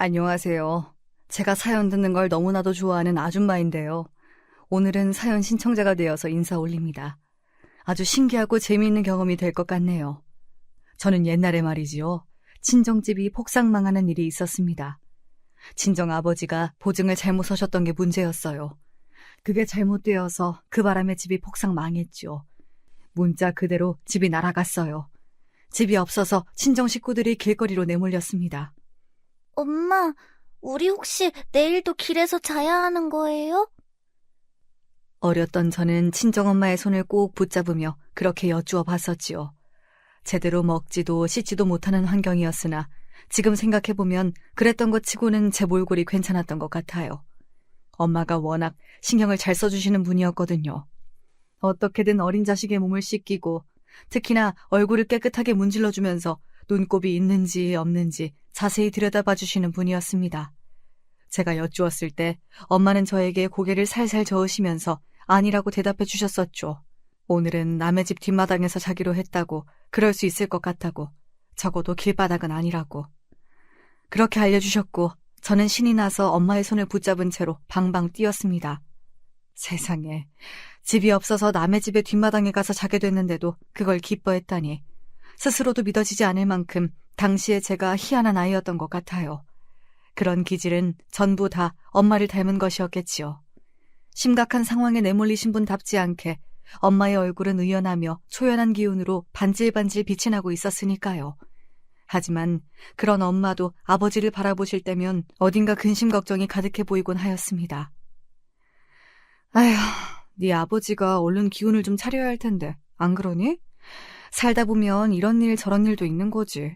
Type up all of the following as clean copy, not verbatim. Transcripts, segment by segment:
안녕하세요. 제가 사연 듣는 걸 너무나도 좋아하는 아줌마인데요. 오늘은 사연 신청자가 되어서 인사 올립니다. 아주 신기하고 재미있는 경험이 될 것 같네요. 저는 옛날에 말이지요. 친정집이 폭삭망하는 일이 있었습니다. 친정 아버지가 보증을 잘못 서셨던 게 문제였어요. 그게 잘못되어서 그 바람에 집이 폭삭 망했죠. 문자 그대로 집이 날아갔어요. 집이 없어서 친정 식구들이 길거리로 내몰렸습니다. 엄마, 우리 혹시 내일도 길에서 자야 하는 거예요? 어렸던 저는 친정엄마의 손을 꼭 붙잡으며 그렇게 여쭈어 봤었지요. 제대로 먹지도 씻지도 못하는 환경이었으나 지금 생각해보면 그랬던 것 치고는 제 몰골이 괜찮았던 것 같아요. 엄마가 워낙 신경을 잘 써주시는 분이었거든요. 어떻게든 어린 자식의 몸을 씻기고 특히나 얼굴을 깨끗하게 문질러주면서 눈곱이 있는지 없는지 자세히 들여다봐 주시는 분이었습니다. 제가 여쭈었을 때 엄마는 저에게 고개를 살살 저으시면서 아니라고 대답해 주셨었죠. 오늘은 남의 집 뒷마당에서 자기로 했다고, 그럴 수 있을 것 같다고, 적어도 길바닥은 아니라고. 그렇게 알려주셨고 저는 신이 나서 엄마의 손을 붙잡은 채로 방방 뛰었습니다. 세상에, 집이 없어서 남의 집의 뒷마당에 가서 자게 됐는데도 그걸 기뻐했다니 스스로도 믿어지지 않을 만큼 당시에 제가 희한한 아이였던 것 같아요. 그런 기질은 전부 다 엄마를 닮은 것이었겠지요. 심각한 상황에 내몰리신 분답지 않게 엄마의 얼굴은 의연하며 초연한 기운으로 반질반질 빛이 나고 있었으니까요. 하지만 그런 엄마도 아버지를 바라보실 때면 어딘가 근심 걱정이 가득해 보이곤 하였습니다. 아휴, 네 아버지가 얼른 기운을 좀 차려야 할 텐데 안 그러니? 살다 보면 이런 일 저런 일도 있는 거지.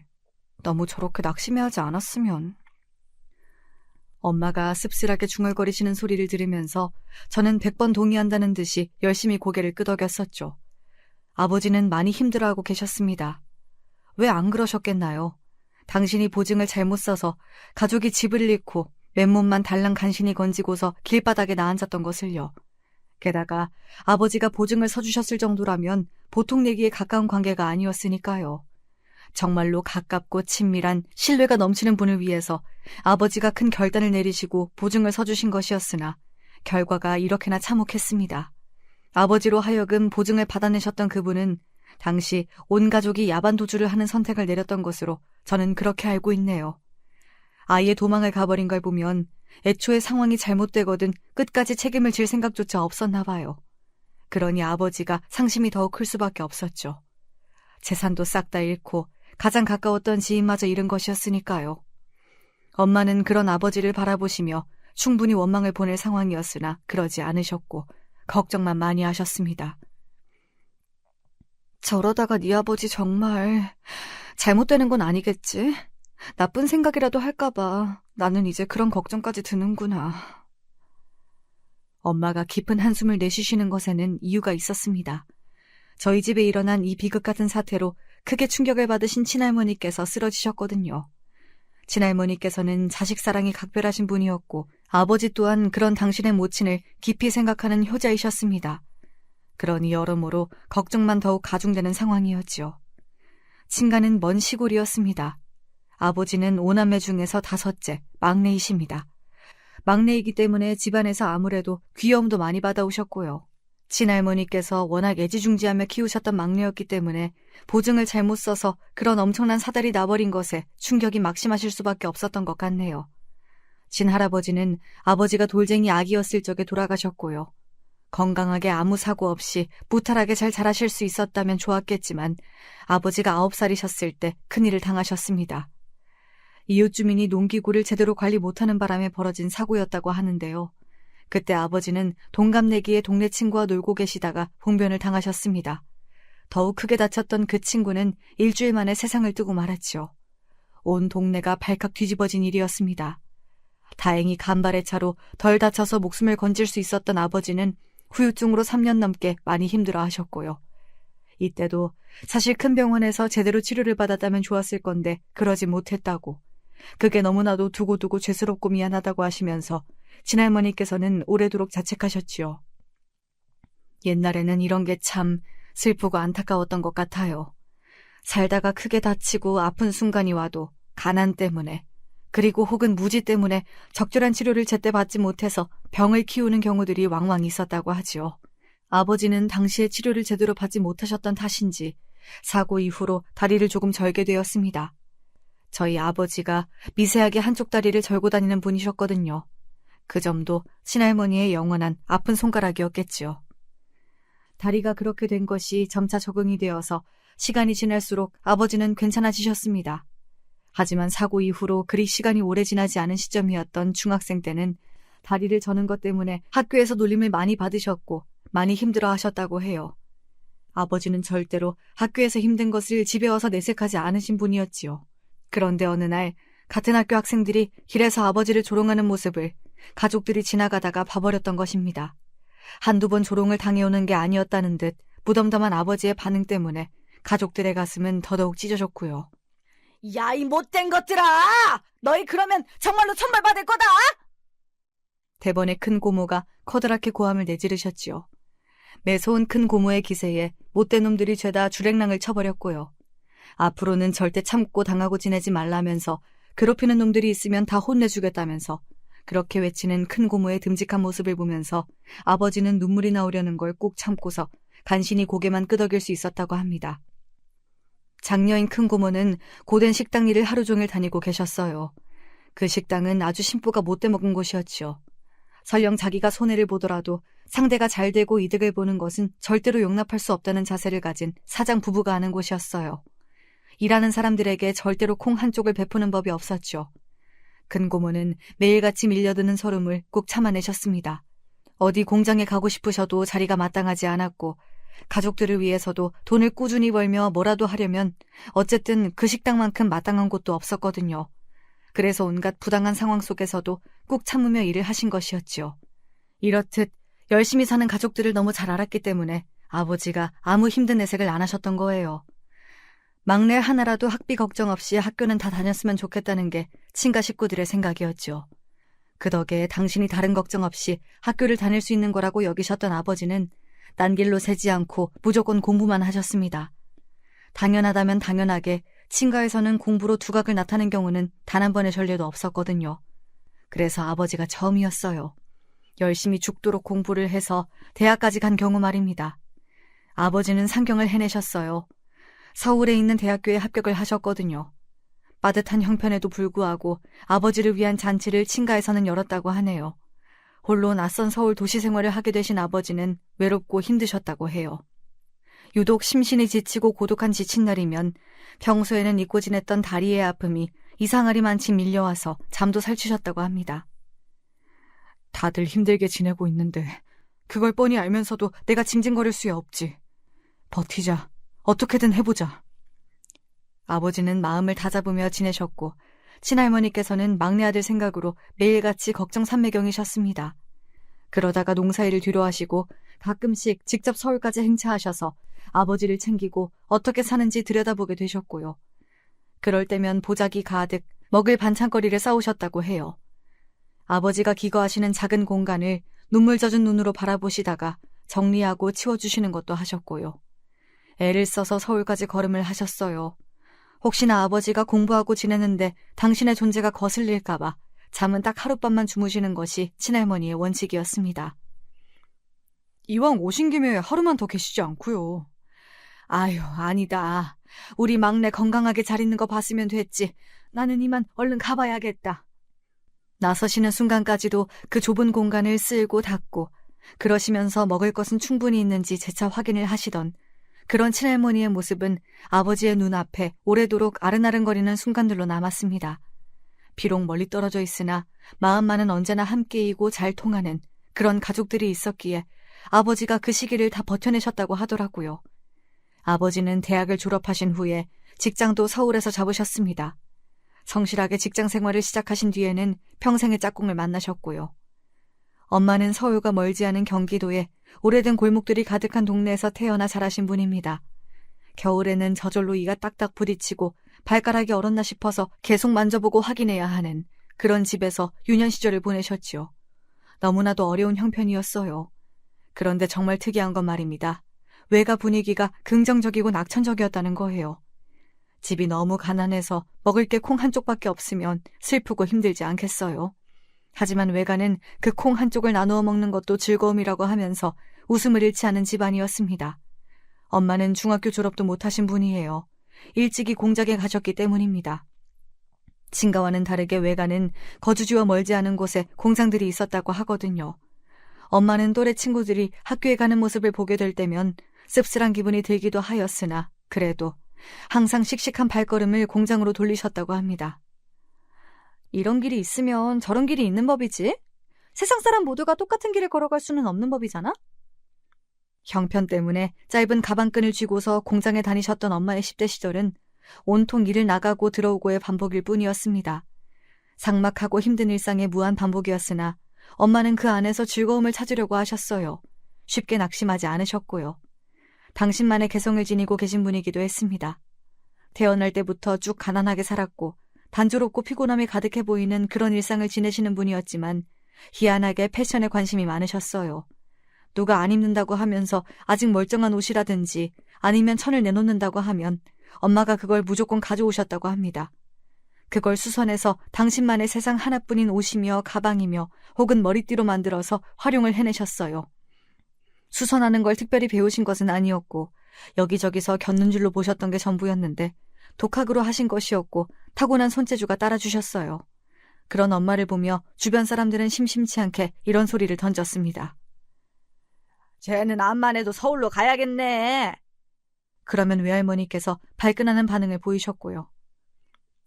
너무 저렇게 낙심해하지 않았으면. 엄마가 씁쓸하게 중얼거리시는 소리를 들으면서 저는 100번 동의한다는 듯이 열심히 고개를 끄덕였었죠. 아버지는 많이 힘들어하고 계셨습니다. 왜 안 그러셨겠나요? 당신이 보증을 잘못 써서 가족이 집을 잃고 맨몸만 달랑 간신히 건지고서 길바닥에 나앉았던 것을요. 게다가 아버지가 보증을 서주셨을 정도라면 보통 얘기에 가까운 관계가 아니었으니까요. 정말로 가깝고 친밀한 신뢰가 넘치는 분을 위해서 아버지가 큰 결단을 내리시고 보증을 서주신 것이었으나 결과가 이렇게나 참혹했습니다. 아버지로 하여금 보증을 받아내셨던 그분은 당시 온 가족이 야반 도주를 하는 선택을 내렸던 것으로 저는 그렇게 알고 있네요. 아예 도망을 가버린 걸 보면 애초에 상황이 잘못되거든 끝까지 책임을 질 생각조차 없었나 봐요. 그러니 아버지가 상심이 더욱 클 수밖에 없었죠. 재산도 싹 다 잃고 가장 가까웠던 지인마저 잃은 것이었으니까요. 엄마는 그런 아버지를 바라보시며 충분히 원망을 보낼 상황이었으나 그러지 않으셨고 걱정만 많이 하셨습니다. 저러다가 네 아버지 정말 잘못되는 건 아니겠지? 나쁜 생각이라도 할까봐 나는 이제 그런 걱정까지 드는구나. 엄마가 깊은 한숨을 내쉬시는 것에는 이유가 있었습니다. 저희 집에 일어난 이 비극 같은 사태로 크게 충격을 받으신 친할머니께서 쓰러지셨거든요. 친할머니께서는 자식 사랑이 각별하신 분이었고 아버지 또한 그런 당신의 모친을 깊이 생각하는 효자이셨습니다. 그러니 여러모로 걱정만 더욱 가중되는 상황이었지요. 친가는 먼 시골이었습니다. 아버지는 5남매 중에서 5째, 막내이십니다. 막내이기 때문에 집안에서 아무래도 귀여움도 많이 받아오셨고요. 친할머니께서 워낙 애지중지하며 키우셨던 막내였기 때문에 보증을 잘못 써서 그런 엄청난 사달이 나버린 것에 충격이 막심하실 수밖에 없었던 것 같네요. 친할아버지는 아버지가 돌쟁이 아기였을 적에 돌아가셨고요. 건강하게 아무 사고 없이 무탈하게 잘 자라실 수 있었다면 좋았겠지만 아버지가 9살이셨을 때 큰일을 당하셨습니다. 이웃 주민이 농기구를 제대로 관리 못하는 바람에 벌어진 사고였다고 하는데요. 그때 아버지는 동갑내기의 동네 친구와 놀고 계시다가 봉변을 당하셨습니다. 더욱 크게 다쳤던 그 친구는 일주일 만에 세상을 뜨고 말았죠. 온 동네가 발칵 뒤집어진 일이었습니다. 다행히 간발의 차로 덜 다쳐서 목숨을 건질 수 있었던 아버지는 후유증으로 3년 넘게 많이 힘들어하셨고요. 이때도 사실 큰 병원에서 제대로 치료를 받았다면 좋았을 건데 그러지 못했다고, 그게 너무나도 두고두고 죄스럽고 미안하다고 하시면서 친할머니께서는 오래도록 자책하셨지요. 옛날에는 이런 게 참 슬프고 안타까웠던 것 같아요. 살다가 크게 다치고 아픈 순간이 와도 가난 때문에, 그리고 혹은 무지 때문에 적절한 치료를 제때 받지 못해서 병을 키우는 경우들이 왕왕 있었다고 하지요. 아버지는 당시에 치료를 제대로 받지 못하셨던 탓인지 사고 이후로 다리를 조금 절게 되었습니다. 저희 아버지가 미세하게 한쪽 다리를 절고 다니는 분이셨거든요. 그 점도 친할머니의 영원한 아픈 손가락이었겠지요. 다리가 그렇게 된 것이 점차 적응이 되어서 시간이 지날수록 아버지는 괜찮아지셨습니다. 하지만 사고 이후로 그리 시간이 오래 지나지 않은 시점이었던 중학생 때는 다리를 저는 것 때문에 학교에서 놀림을 많이 받으셨고 많이 힘들어 하셨다고 해요. 아버지는 절대로 학교에서 힘든 것을 집에 와서 내색하지 않으신 분이었지요. 그런데 어느 날 같은 학교 학생들이 길에서 아버지를 조롱하는 모습을 가족들이 지나가다가 봐버렸던 것입니다. 한두 번 조롱을 당해오는 게 아니었다는 듯 무덤덤한 아버지의 반응 때문에 가족들의 가슴은 더더욱 찢어졌고요. 야, 이 못된 것들아! 너희 그러면 정말로 천벌받을 거다! 대번에 큰 고모가 커다랗게 고함을 내지르셨지요. 매서운 큰 고모의 기세에 못된 놈들이 죄다 주랭랑을 쳐버렸고요. 앞으로는 절대 참고 당하고 지내지 말라면서 괴롭히는 놈들이 있으면 다 혼내주겠다면서 그렇게 외치는 큰 고모의 듬직한 모습을 보면서 아버지는 눈물이 나오려는 걸 꾹 참고서 간신히 고개만 끄덕일 수 있었다고 합니다. 장녀인 큰 고모는 고된 식당 일을 하루 종일 다니고 계셨어요. 그 식당은 아주 신부가 못돼 먹은 곳이었지요. 설령 자기가 손해를 보더라도 상대가 잘 되고 이득을 보는 것은 절대로 용납할 수 없다는 자세를 가진 사장 부부가 하는 곳이었어요. 일하는 사람들에게 절대로 콩 한쪽을 베푸는 법이 없었죠. 큰 고모는 매일같이 밀려드는 서름을 꾹 참아내셨습니다. 어디 공장에 가고 싶으셔도 자리가 마땅하지 않았고 가족들을 위해서도 돈을 꾸준히 벌며 뭐라도 하려면 어쨌든 그 식당만큼 마땅한 곳도 없었거든요. 그래서 온갖 부당한 상황 속에서도 꾹 참으며 일을 하신 것이었지요. 이렇듯 열심히 사는 가족들을 너무 잘 알았기 때문에 아버지가 아무 힘든 내색을 안 하셨던 거예요. 막내 하나라도 학비 걱정 없이 학교는 다 다녔으면 좋겠다는 게 친가 식구들의 생각이었죠. 그 덕에 당신이 다른 걱정 없이 학교를 다닐 수 있는 거라고 여기셨던 아버지는 딴 길로 새지 않고 무조건 공부만 하셨습니다. 당연하다면 당연하게 친가에서는 공부로 두각을 나타낸 경우는 단 한 번의 전례도 없었거든요. 그래서 아버지가 처음이었어요. 열심히 죽도록 공부를 해서 대학까지 간 경우 말입니다. 아버지는 상경을 해내셨어요. 서울에 있는 대학교에 합격을 하셨거든요. 빠듯한 형편에도 불구하고 아버지를 위한 잔치를 친가에서는 열었다고 하네요. 홀로 낯선 서울 도시 생활을 하게 되신 아버지는 외롭고 힘드셨다고 해요. 유독 심신이 지치고 고독한 지친 날이면 평소에는 잊고 지냈던 다리의 아픔이 이상하리 많이 밀려와서 잠도 설치셨다고 합니다. 다들 힘들게 지내고 있는데 그걸 뻔히 알면서도 내가 징징거릴 수야 없지. 버티자. 어떻게든 해보자. 아버지는 마음을 다잡으며 지내셨고 친할머니께서는 막내 아들 생각으로 매일같이 걱정 삼매경이셨습니다. 그러다가 농사일을 뒤로하시고 가끔씩 직접 서울까지 행차하셔서 아버지를 챙기고 어떻게 사는지 들여다보게 되셨고요. 그럴 때면 보자기 가득 먹을 반찬거리를 싸우셨다고 해요. 아버지가 기거하시는 작은 공간을 눈물 젖은 눈으로 바라보시다가 정리하고 치워주시는 것도 하셨고요. 애를 써서 서울까지 걸음을 하셨어요. 혹시나 아버지가 공부하고 지내는데 당신의 존재가 거슬릴까봐 잠은 딱 하룻밤만 주무시는 것이 친할머니의 원칙이었습니다. 이왕 오신 김에 하루만 더 계시지 않고요. 아유, 아니다. 우리 막내 건강하게 잘 있는 거 봤으면 됐지. 나는 이만 얼른 가봐야겠다. 나서시는 순간까지도 그 좁은 공간을 쓸고 닦고 그러시면서 먹을 것은 충분히 있는지 재차 확인을 하시던 그런 친할머니의 모습은 아버지의 눈앞에 오래도록 아른아른거리는 순간들로 남았습니다. 비록 멀리 떨어져 있으나 마음만은 언제나 함께이고 잘 통하는 그런 가족들이 있었기에 아버지가 그 시기를 다 버텨내셨다고 하더라고요. 아버지는 대학을 졸업하신 후에 직장도 서울에서 잡으셨습니다. 성실하게 직장 생활을 시작하신 뒤에는 평생의 짝꿍을 만나셨고요. 엄마는 서울과 멀지 않은 경기도에 오래된 골목들이 가득한 동네에서 태어나 자라신 분입니다. 겨울에는 저절로 이가 딱딱 부딪히고 발가락이 얼었나 싶어서 계속 만져보고 확인해야 하는 그런 집에서 유년 시절을 보내셨지요. 너무나도 어려운 형편이었어요. 그런데 정말 특이한 건 말입니다. 외가 분위기가 긍정적이고 낙천적이었다는 거예요. 집이 너무 가난해서 먹을 게 콩 한쪽밖에 없으면 슬프고 힘들지 않겠어요. 하지만 외가는 그 콩 한쪽을 나누어 먹는 것도 즐거움이라고 하면서 웃음을 잃지 않은 집안이었습니다. 엄마는 중학교 졸업도 못하신 분이에요. 일찍이 공장에 가셨기 때문입니다. 친가와는 다르게 외가는 거주지와 멀지 않은 곳에 공장들이 있었다고 하거든요. 엄마는 또래 친구들이 학교에 가는 모습을 보게 될 때면 씁쓸한 기분이 들기도 하였으나 그래도 항상 씩씩한 발걸음을 공장으로 돌리셨다고 합니다. 이런 길이 있으면 저런 길이 있는 법이지? 세상 사람 모두가 똑같은 길을 걸어갈 수는 없는 법이잖아? 형편 때문에 짧은 가방끈을 쥐고서 공장에 다니셨던 엄마의 10대 시절은 온통 일을 나가고 들어오고의 반복일 뿐이었습니다. 삭막하고 힘든 일상의 무한 반복이었으나 엄마는 그 안에서 즐거움을 찾으려고 하셨어요. 쉽게 낙심하지 않으셨고요. 당신만의 개성을 지니고 계신 분이기도 했습니다. 태어날 때부터 쭉 가난하게 살았고 단조롭고 피곤함이 가득해 보이는 그런 일상을 지내시는 분이었지만 희한하게 패션에 관심이 많으셨어요. 누가 안 입는다고 하면서 아직 멀쩡한 옷이라든지 아니면 천을 내놓는다고 하면 엄마가 그걸 무조건 가져오셨다고 합니다. 그걸 수선해서 당신만의 세상 하나뿐인 옷이며 가방이며 혹은 머리띠로 만들어서 활용을 해내셨어요. 수선하는 걸 특별히 배우신 것은 아니었고 여기저기서 겪는 줄로 보셨던 게 전부였는데 독학으로 하신 것이었고 타고난 손재주가 따라주셨어요. 그런 엄마를 보며 주변 사람들은 심심치 않게 이런 소리를 던졌습니다. 쟤는 암만 해도 서울로 가야겠네. 그러면 외할머니께서 발끈하는 반응을 보이셨고요.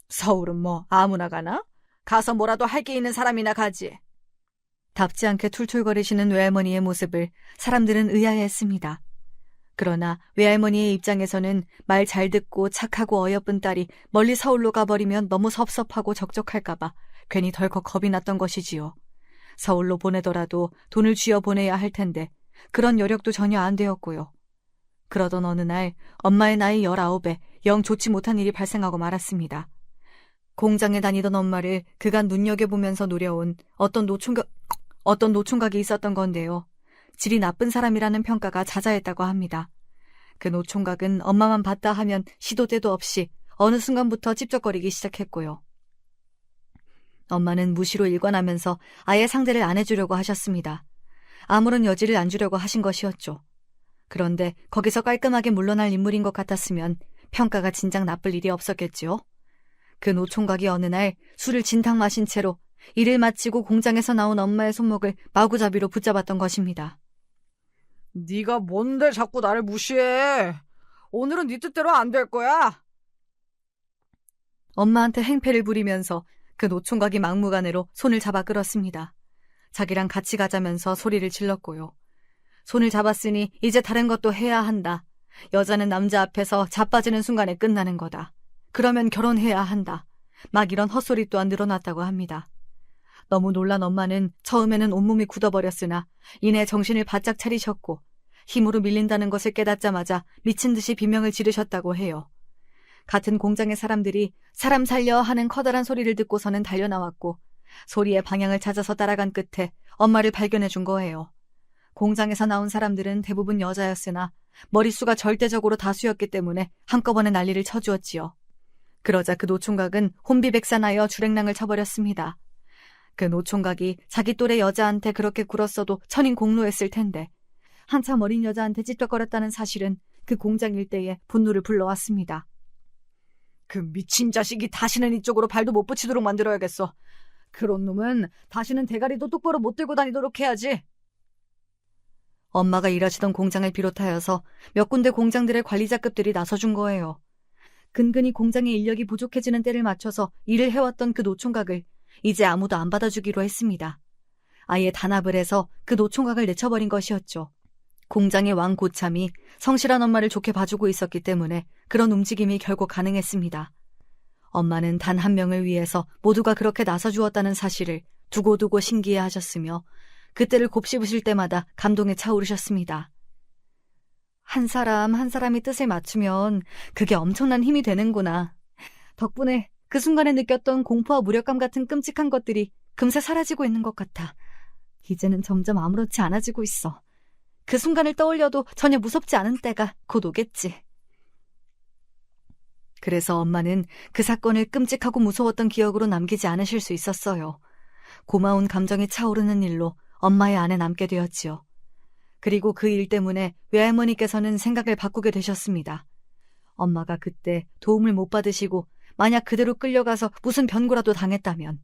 서울은 뭐 아무나 가나? 가서 뭐라도 할 게 있는 사람이나 가지. 답지 않게 툴툴거리시는 외할머니의 모습을 사람들은 의아해했습니다. 그러나 외할머니의 입장에서는 말 잘 듣고 착하고 어여쁜 딸이 멀리 서울로 가버리면 너무 섭섭하고 적적할까봐 괜히 덜컥 겁이 났던 것이지요. 서울로 보내더라도 돈을 쥐어 보내야 할 텐데 그런 여력도 전혀 안 되었고요. 그러던 어느 날 엄마의 나이 19에 영 좋지 못한 일이 발생하고 말았습니다. 공장에 다니던 엄마를 그간 눈여겨보면서 노려온 어떤 노총각이 있었던 건데요. 질이 나쁜 사람이라는 평가가 자자했다고 합니다. 그 노총각은 엄마만 봤다 하면 시도 때도 없이 어느 순간부터 찝쩍거리기 시작했고요. 엄마는 무시로 일관하면서 아예 상대를 안 해주려고 하셨습니다. 아무런 여지를 안 주려고 하신 것이었죠. 그런데 거기서 깔끔하게 물러날 인물인 것 같았으면 평가가 진작 나쁠 일이 없었겠지요. 그 노총각이 어느 날 술을 진탕 마신 채로 일을 마치고 공장에서 나온 엄마의 손목을 마구잡이로 붙잡았던 것입니다. 네가 뭔데 자꾸 나를 무시해. 오늘은 네 뜻대로 안 될 거야. 엄마한테 행패를 부리면서 그 노총각이 막무가내로 손을 잡아 끌었습니다. 자기랑 같이 가자면서 소리를 질렀고요. 손을 잡았으니 이제 다른 것도 해야 한다. 여자는 남자 앞에서 자빠지는 순간에 끝나는 거다. 그러면 결혼해야 한다. 막 이런 헛소리 또한 늘어났다고 합니다. 너무 놀란 엄마는 처음에는 온몸이 굳어버렸으나 이내 정신을 바짝 차리셨고 힘으로 밀린다는 것을 깨닫자마자 미친 듯이 비명을 지르셨다고 해요. 같은 공장의 사람들이 사람 살려 하는 커다란 소리를 듣고서는 달려나왔고 소리의 방향을 찾아서 따라간 끝에 엄마를 발견해 준 거예요. 공장에서 나온 사람들은 대부분 여자였으나 머릿수가 절대적으로 다수였기 때문에 한꺼번에 난리를 쳐주었지요. 그러자 그 노총각은 혼비백산하여 주랭랑을 쳐버렸습니다. 그 노총각이 자기 또래 여자한테 그렇게 굴었어도 천인 공로했을 텐데 한참 어린 여자한테 찝쩍거렸다는 사실은 그 공장 일대에 분노를 불러왔습니다. 그 미친 자식이 다시는 이쪽으로 발도 못 붙이도록 만들어야겠어. 그런 놈은 다시는 대가리도 똑바로 못 들고 다니도록 해야지. 엄마가 일하시던 공장을 비롯하여서 몇 군데 공장들의 관리자급들이 나서준 거예요. 근근히 공장의 인력이 부족해지는 때를 맞춰서 일을 해왔던 그 노총각을 이제 아무도 안 받아주기로 했습니다. 아예 단합을 해서 그 노총각을 내쳐버린 것이었죠. 공장의 왕 고참이 성실한 엄마를 좋게 봐주고 있었기 때문에 그런 움직임이 결국 가능했습니다. 엄마는 단 한 명을 위해서 모두가 그렇게 나서주었다는 사실을 두고두고 신기해하셨으며 그때를 곱씹으실 때마다 감동에 차오르셨습니다. 한 사람 한 사람이 뜻을 맞추면 그게 엄청난 힘이 되는구나. 덕분에 그 순간에 느꼈던 공포와 무력감 같은 끔찍한 것들이 금세 사라지고 있는 것 같아. 이제는 점점 아무렇지 않아지고 있어. 그 순간을 떠올려도 전혀 무섭지 않은 때가 곧 오겠지. 그래서 엄마는 그 사건을 끔찍하고 무서웠던 기억으로 남기지 않으실 수 있었어요. 고마운 감정이 차오르는 일로 엄마의 안에 남게 되었지요. 그리고 그 일 때문에 외할머니께서는 생각을 바꾸게 되셨습니다. 엄마가 그때 도움을 못 받으시고 만약 그대로 끌려가서 무슨 변고라도 당했다면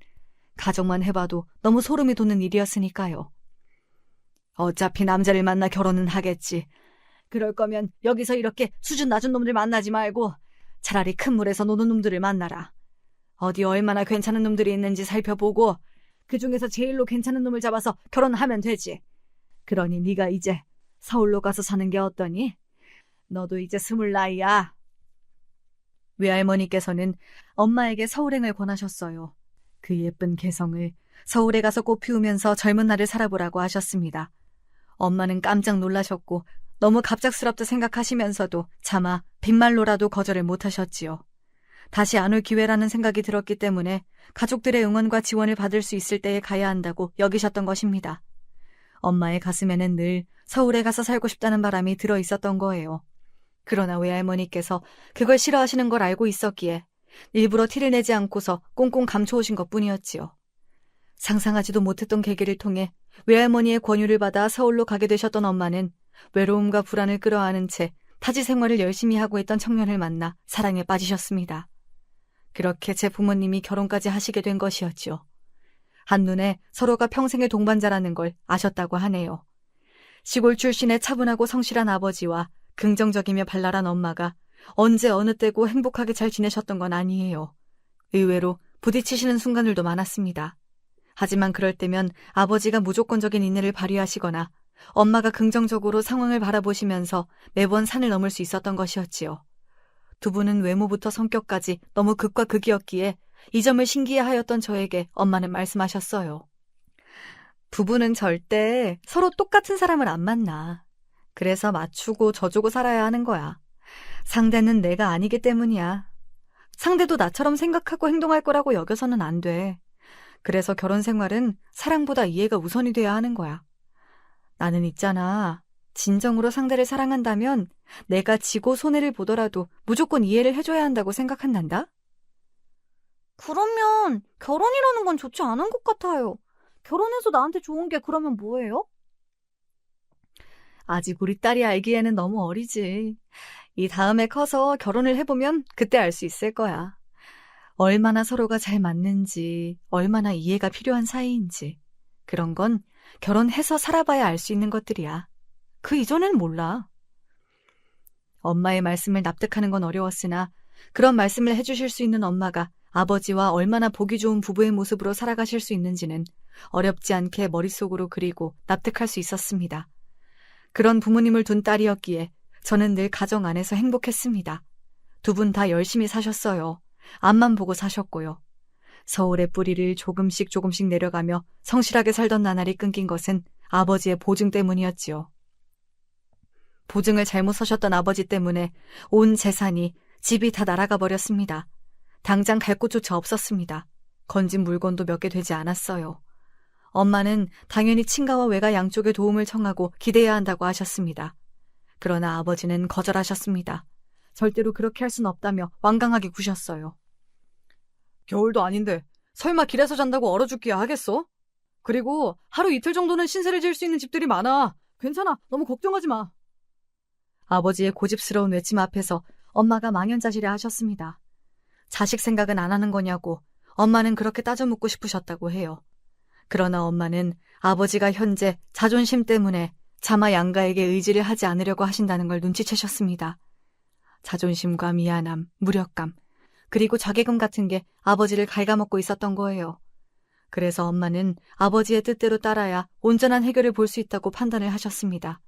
가정만 해봐도 너무 소름이 돋는 일이었으니까요. 어차피 남자를 만나 결혼은 하겠지. 그럴 거면 여기서 이렇게 수준 낮은 놈들 만나지 말고 차라리 큰 물에서 노는 놈들을 만나라. 어디 얼마나 괜찮은 놈들이 있는지 살펴보고 그중에서 제일로 괜찮은 놈을 잡아서 결혼하면 되지. 그러니 네가 이제 서울로 가서 사는 게 어떠니? 너도 이제 20 외할머니께서는 엄마에게 서울행을 권하셨어요. 그 예쁜 개성을 서울에 가서 꽃 피우면서 젊은 날을 살아보라고 하셨습니다. 엄마는 깜짝 놀라셨고 너무 갑작스럽다 생각하시면서도 차마 빈말로라도 거절을 못하셨지요. 다시 안 올 기회라는 생각이 들었기 때문에 가족들의 응원과 지원을 받을 수 있을 때에 가야 한다고 여기셨던 것입니다. 엄마의 가슴에는 늘 서울에 가서 살고 싶다는 바람이 들어 있었던 거예요. 그러나 외할머니께서 그걸 싫어하시는 걸 알고 있었기에 일부러 티를 내지 않고서 꽁꽁 감춰오신 것뿐이었지요. 상상하지도 못했던 계기를 통해 외할머니의 권유를 받아 서울로 가게 되셨던 엄마는 외로움과 불안을 끌어안은 채 타지 생활을 열심히 하고 있던 청년을 만나 사랑에 빠지셨습니다. 그렇게 제 부모님이 결혼까지 하시게 된 것이었죠. 한눈에 서로가 평생의 동반자라는 걸 아셨다고 하네요. 시골 출신의 차분하고 성실한 아버지와 긍정적이며 발랄한 엄마가 언제 어느 때고 행복하게 잘 지내셨던 건 아니에요. 의외로 부딪히시는 순간들도 많았습니다. 하지만 그럴 때면 아버지가 무조건적인 인내를 발휘하시거나 엄마가 긍정적으로 상황을 바라보시면서 매번 산을 넘을 수 있었던 것이었지요. 두 분은 외모부터 성격까지 너무 극과 극이었기에 이 점을 신기해하였던 저에게 엄마는 말씀하셨어요. 부부는 절대 서로 똑같은 사람을 안 만나. 그래서 맞추고 져주고 살아야 하는 거야. 상대는 내가 아니기 때문이야. 상대도 나처럼 생각하고 행동할 거라고 여겨서는 안 돼. 그래서 결혼 생활은 사랑보다 이해가 우선이 돼야 하는 거야. 나는 있잖아. 진정으로 상대를 사랑한다면 내가 지고 손해를 보더라도 무조건 이해를 해줘야 한다고 생각한단다? 그러면 결혼이라는 건 좋지 않은 것 같아요. 결혼해서 나한테 좋은 게 그러면 뭐예요? 아직 우리 딸이 알기에는 너무 어리지. 이 다음에 커서 결혼을 해보면 그때 알 수 있을 거야. 얼마나 서로가 잘 맞는지, 얼마나 이해가 필요한 사이인지. 그런 건 결혼해서 살아봐야 알 수 있는 것들이야. 그 이전에는 몰라. 엄마의 말씀을 납득하는 건 어려웠으나 그런 말씀을 해주실 수 있는 엄마가 아버지와 얼마나 보기 좋은 부부의 모습으로 살아가실 수 있는지는 어렵지 않게 머릿속으로 그리고 납득할 수 있었습니다. 그런 부모님을 둔 딸이었기에 저는 늘 가정 안에서 행복했습니다. 두 분 다 열심히 사셨어요. 앞만 보고 사셨고요. 서울의 뿌리를 조금씩 내려가며 성실하게 살던 나날이 끊긴 것은 아버지의 보증 때문이었지요. 보증을 잘못 서셨던 아버지 때문에 온 재산이, 집이 다 날아가 버렸습니다. 당장 갈 곳조차 없었습니다. 건진 물건도 몇 개 되지 않았어요. 엄마는 당연히 친가와 외가 양쪽에 도움을 청하고 기대해야 한다고 하셨습니다. 그러나 아버지는 거절하셨습니다. 절대로 그렇게 할 순 없다며 완강하게 구셨어요. 겨울도 아닌데 설마 길에서 잔다고 얼어 죽기야 하겠어? 그리고 하루 이틀 정도는 신세를 질 수 있는 집들이 많아. 괜찮아. 너무 걱정하지 마. 아버지의 고집스러운 외침 앞에서 엄마가 망연자실해 하셨습니다. 자식 생각은 안 하는 거냐고 엄마는 그렇게 따져 묻고 싶으셨다고 해요. 그러나 엄마는 아버지가 현재 자존심 때문에 차마 양가에게 의지를 하지 않으려고 하신다는 걸 눈치채셨습니다. 자존심과 미안함, 무력감, 그리고 자괴감 같은 게 아버지를 갉아먹고 있었던 거예요. 그래서 엄마는 아버지의 뜻대로 따라야 온전한 해결을 볼 수 있다고 판단을 하셨습니다.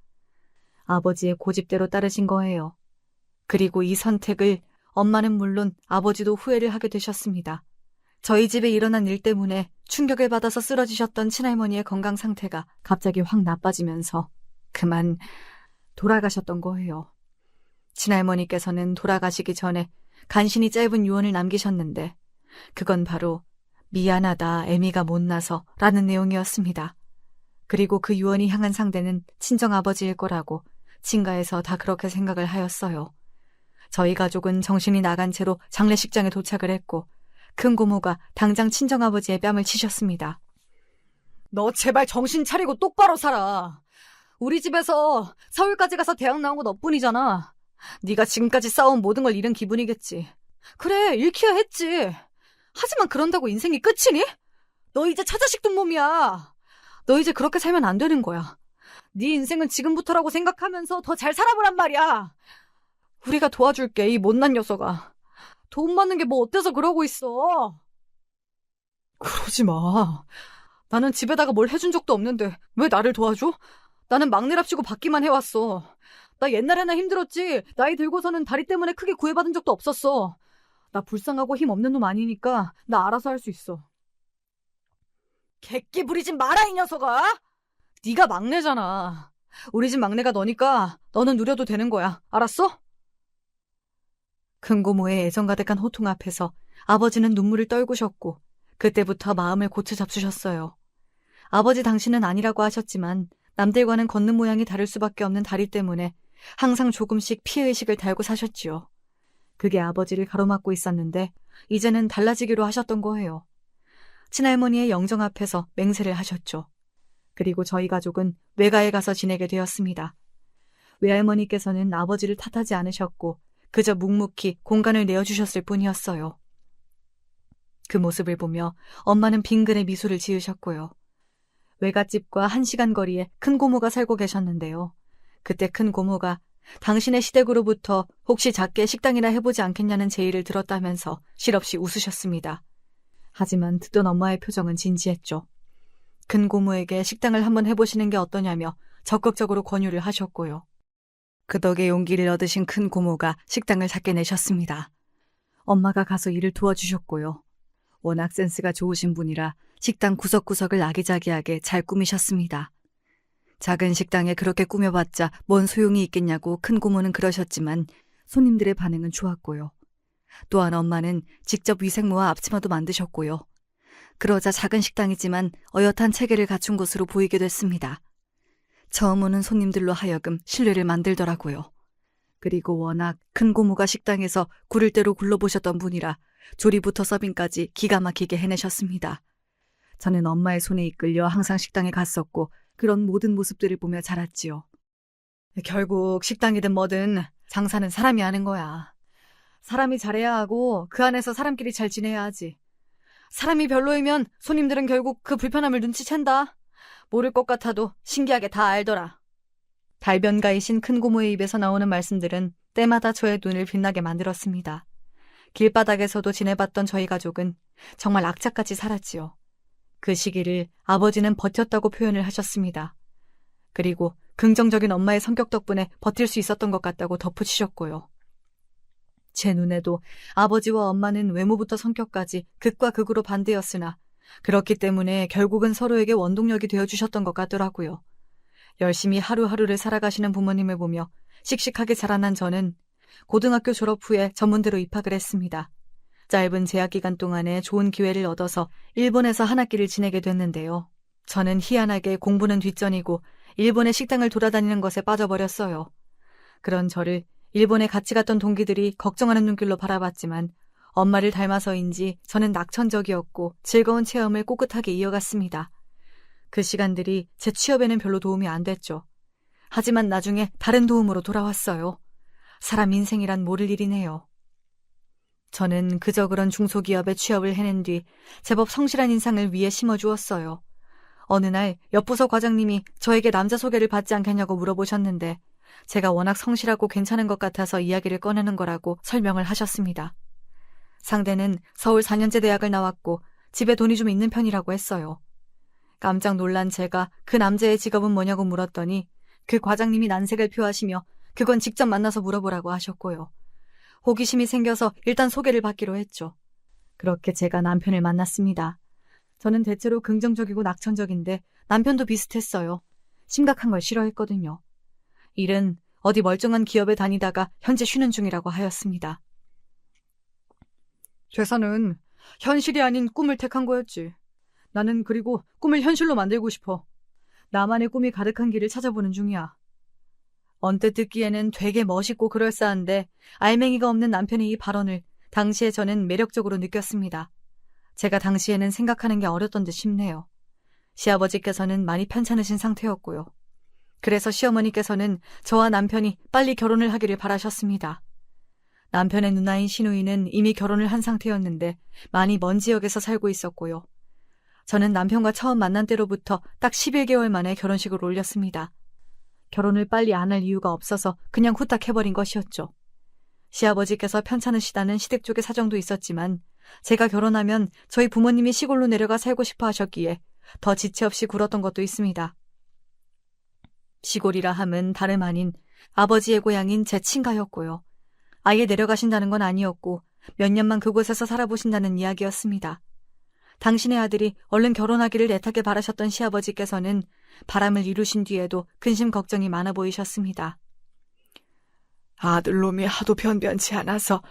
아버지의 고집대로 따르신 거예요. 그리고 이 선택을 엄마는 물론 아버지도 후회를 하게 되셨습니다. 저희 집에 일어난 일 때문에 충격을 받아서 쓰러지셨던 친할머니의 건강 상태가 갑자기 확 나빠지면서 그만 돌아가셨던 거예요. 친할머니께서는 돌아가시기 전에 간신히 짧은 유언을 남기셨는데 그건 바로 미안하다, 애미가 못나서 라는 내용이었습니다. 그리고 그 유언이 향한 상대는 친정아버지일 거라고 친가에서 다 그렇게 생각을 하였어요. 저희 가족은 정신이 나간 채로 장례식장에 도착을 했고 큰 고모가 당장 친정아버지의 뺨을 치셨습니다. 너 제발 정신 차리고 똑바로 살아. 우리 집에서 서울까지 가서 대학 나온 건 너뿐이잖아. 네가 지금까지 쌓아온 모든 걸 잃은 기분이겠지. 그래, 잃기야 했지. 하지만 그런다고 인생이 끝이니? 너 이제 처자식 둔 몸이야. 너 이제 그렇게 살면 안 되는 거야. 네 인생은 지금부터라고 생각하면서 더 잘 살아보란 말이야. 우리가 도와줄게, 이 못난 녀석아. 돈 받는 게 뭐 어때서 그러고 있어. 그러지 마. 나는 집에다가 뭘 해준 적도 없는데 왜 나를 도와줘? 나는 막내랍시고 받기만 해왔어. 나 옛날에나 힘들었지. 나이 들고서는 다리 때문에 크게 구애받은 적도 없었어. 나 불쌍하고 힘 없는 놈 아니니까 나 알아서 할 수 있어. 객기 부리지 마라, 이 녀석아. 네가 막내잖아. 우리 집 막내가 너니까 너는 누려도 되는 거야. 알았어? 큰 고모의 애정 가득한 호통 앞에서 아버지는 눈물을 떨구셨고 그때부터 마음을 고쳐 잡수셨어요. 아버지 당신은 아니라고 하셨지만 남들과는 걷는 모양이 다를 수밖에 없는 다리 때문에 항상 조금씩 피해의식을 달고 사셨지요. 그게 아버지를 가로막고 있었는데 이제는 달라지기로 하셨던 거예요. 친할머니의 영정 앞에서 맹세를 하셨죠. 그리고 저희 가족은 외가에 가서 지내게 되었습니다. 외할머니께서는 아버지를 탓하지 않으셨고 그저 묵묵히 공간을 내어주셨을 뿐이었어요. 그 모습을 보며 엄마는 빙근의 미소를 지으셨고요. 외갓집과 1시간 거리에 큰 고모가 살고 계셨는데요. 그때 큰 고모가 당신의 시댁으로부터 혹시 작게 식당이나 해보지 않겠냐는 제의를 들었다면서 실없이 웃으셨습니다. 하지만 듣던 엄마의 표정은 진지했죠. 큰 고모에게 식당을 한번 해보시는 게 어떠냐며 적극적으로 권유를 하셨고요. 그 덕에 용기를 얻으신 큰 고모가 식당을 작게 내셨습니다. 엄마가 가서 일을 도와주셨고요. 워낙 센스가 좋으신 분이라 식당 구석구석을 아기자기하게 잘 꾸미셨습니다. 작은 식당에 그렇게 꾸며봤자 뭔 소용이 있겠냐고 큰 고모는 그러셨지만 손님들의 반응은 좋았고요. 또한 엄마는 직접 위생모와 앞치마도 만드셨고요. 그러자 작은 식당이지만 어엿한 체계를 갖춘 곳으로 보이게 됐습니다. 처음 오는 손님들로 하여금 신뢰를 만들더라고요. 그리고 워낙 큰 고모가 식당에서 굴을 대로 굴러보셨던 분이라 조리부터 서빙까지 기가 막히게 해내셨습니다. 저는 엄마의 손에 이끌려 항상 식당에 갔었고 그런 모든 모습들을 보며 자랐지요. 결국 식당이든 뭐든 장사는 사람이 하는 거야. 사람이 잘해야 하고 그 안에서 사람끼리 잘 지내야 하지. 사람이 별로이면 손님들은 결국 그 불편함을 눈치챈다. 모를 것 같아도 신기하게 다 알더라. 달변가이신 큰 고모의 입에서 나오는 말씀들은 때마다 저의 눈을 빛나게 만들었습니다. 길바닥에서도 지내봤던 저희 가족은 정말 악착같이 살았지요. 그 시기를 아버지는 버텼다고 표현을 하셨습니다. 그리고 긍정적인 엄마의 성격 덕분에 버틸 수 있었던 것 같다고 덧붙이셨고요. 제 눈에도 아버지와 엄마는 외모부터 성격까지 극과 극으로 반대였으나 그렇기 때문에 결국은 서로에게 원동력이 되어주셨던 것 같더라고요. 열심히 하루하루를 살아가시는 부모님을 보며 씩씩하게 자라난 저는 고등학교 졸업 후에 전문대로 입학을 했습니다. 짧은 재학 기간 동안에 좋은 기회를 얻어서 일본에서 한 학기를 지내게 됐는데요. 저는 희한하게 공부는 뒷전이고 일본의 식당을 돌아다니는 것에 빠져버렸어요. 그런 저를 일본에 같이 갔던 동기들이 걱정하는 눈길로 바라봤지만 엄마를 닮아서인지 저는 낙천적이었고 즐거운 체험을 꿋꿋하게 이어갔습니다. 그 시간들이 제 취업에는 별로 도움이 안 됐죠. 하지만 나중에 다른 도움으로 돌아왔어요. 사람 인생이란 모를 일이네요. 저는 그저 그런 중소기업에 취업을 해낸 뒤 제법 성실한 인상을 위에 심어주었어요. 어느 날 옆부서 과장님이 저에게 남자 소개를 받지 않겠냐고 물어보셨는데 제가 워낙 성실하고 괜찮은 것 같아서 이야기를 꺼내는 거라고 설명을 하셨습니다. 상대는 서울 4년제 대학을 나왔고 집에 돈이 좀 있는 편이라고 했어요. 깜짝 놀란 제가 그 남자의 직업은 뭐냐고 물었더니 그 과장님이 난색을 표하시며 그건 직접 만나서 물어보라고 하셨고요. 호기심이 생겨서 일단 소개를 받기로 했죠. 그렇게 제가 남편을 만났습니다. 저는 대체로 긍정적이고 낙천적인데 남편도 비슷했어요. 심각한 걸 싫어했거든요. 일은 어디 멀쩡한 기업에 다니다가 현재 쉬는 중이라고 하였습니다. 퇴사는 현실이 아닌 꿈을 택한 거였지. 나는 그리고 꿈을 현실로 만들고 싶어. 나만의 꿈이 가득한 길을 찾아보는 중이야. 언뜻 듣기에는 되게 멋있고 그럴싸한데 알맹이가 없는 남편의 이 발언을 당시에 저는 매력적으로 느꼈습니다. 제가 당시에는 생각하는 게 어렸던 듯 싶네요. 시아버지께서는 많이 편찮으신 상태였고요. 그래서 시어머니께서는 저와 남편이 빨리 결혼을 하기를 바라셨습니다. 남편의 누나인 시누이는 이미 결혼을 한 상태였는데 많이 먼 지역에서 살고 있었고요. 저는 남편과 처음 만난 때로부터 딱 11개월 만에 결혼식을 올렸습니다. 결혼을 빨리 안 할 이유가 없어서 그냥 후딱 해버린 것이었죠. 시아버지께서 편찮으시다는 시댁 쪽의 사정도 있었지만 제가 결혼하면 저희 부모님이 시골로 내려가 살고 싶어 하셨기에 더 지체 없이 굴었던 것도 있습니다. 시골이라 함은 다름 아닌 아버지의 고향인 제 친가였고요. 아예 내려가신다는 건 아니었고 몇 년만 그곳에서 살아보신다는 이야기였습니다. 당신의 아들이 얼른 결혼하기를 애타게 바라셨던 시아버지께서는 바람을 이루신 뒤에도 근심 걱정이 많아 보이셨습니다. 아들놈이 하도 변변치 않아서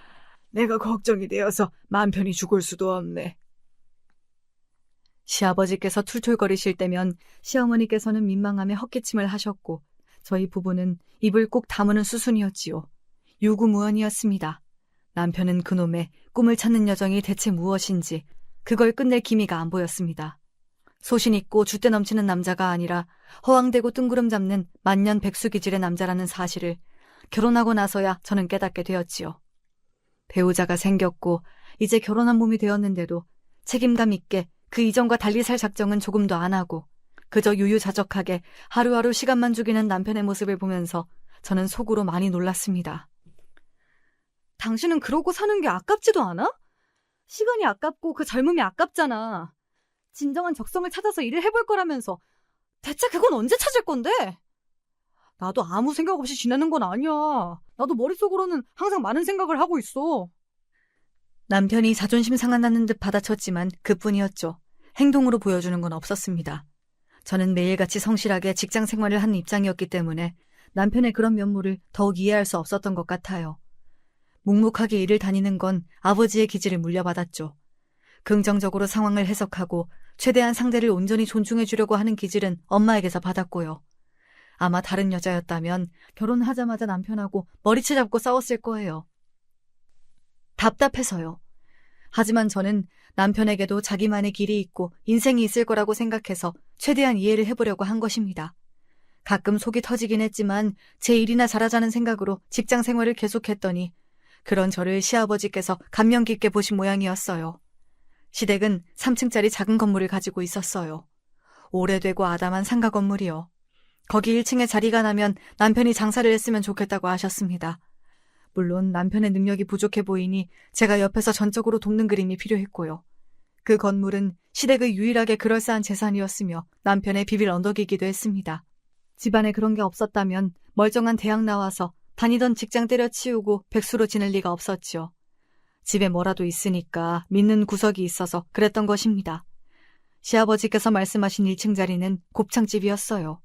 내가 걱정이 되어서 맘 편히 죽을 수도 없네. 시아버지께서 툴툴거리실 때면 시어머니께서는 민망함에 헛기침을 하셨고 저희 부부는 입을 꼭 다무는 수순이었지요. 유구무원이었습니다. 남편은 그놈의 꿈을 찾는 여정이 대체 무엇인지 그걸 끝낼 기미가 안 보였습니다. 소신 있고 줏대 넘치는 남자가 아니라 허황되고 뜬구름 잡는 만년 백수 기질의 남자라는 사실을 결혼하고 나서야 저는 깨닫게 되었지요. 배우자가 생겼고 이제 결혼한 몸이 되었는데도 책임감 있게 그 이전과 달리 살 작정은 조금도 안 하고 그저 유유자적하게 하루하루 시간만 죽이는 남편의 모습을 보면서 저는 속으로 많이 놀랐습니다. 당신은 그러고 사는 게 아깝지도 않아? 시간이 아깝고 그 젊음이 아깝잖아. 진정한 적성을 찾아서 일을 해볼 거라면서 대체 그건 언제 찾을 건데? 나도 아무 생각 없이 지내는 건 아니야. 나도 머릿속으로는 항상 많은 생각을 하고 있어. 남편이 자존심 상한다는 듯 받아쳤지만 그뿐이었죠. 행동으로 보여주는 건 없었습니다. 저는 매일같이 성실하게 직장 생활을 하는 입장이었기 때문에 남편의 그런 면모를 더욱 이해할 수 없었던 것 같아요. 묵묵하게 일을 다니는 건 아버지의 기질을 물려받았죠. 긍정적으로 상황을 해석하고 최대한 상대를 온전히 존중해 주려고 하는 기질은 엄마에게서 받았고요. 아마 다른 여자였다면 결혼하자마자 남편하고 머리채 잡고 싸웠을 거예요. 답답해서요. 하지만 저는 남편에게도 자기만의 길이 있고 인생이 있을 거라고 생각해서 최대한 이해를 해보려고 한 것입니다. 가끔 속이 터지긴 했지만 제 일이나 잘하자는 생각으로 직장 생활을 계속했더니 그런 저를 시아버지께서 감명 깊게 보신 모양이었어요. 시댁은 3층짜리 작은 건물을 가지고 있었어요. 오래되고 아담한 상가 건물이요. 거기 1층에 자리가 나면 남편이 장사를 했으면 좋겠다고 하셨습니다. 물론 남편의 능력이 부족해 보이니 제가 옆에서 전적으로 돕는 그림이 필요했고요. 그 건물은 시댁의 유일하게 그럴싸한 재산이었으며 남편의 비빌 언덕이기도 했습니다. 집안에 그런 게 없었다면 멀쩡한 대학 나와서 다니던 직장 때려치우고 백수로 지낼 리가 없었지요. 집에 뭐라도 있으니까 믿는 구석이 있어서 그랬던 것입니다. 시아버지께서 말씀하신 1층 자리는 곱창집이었어요.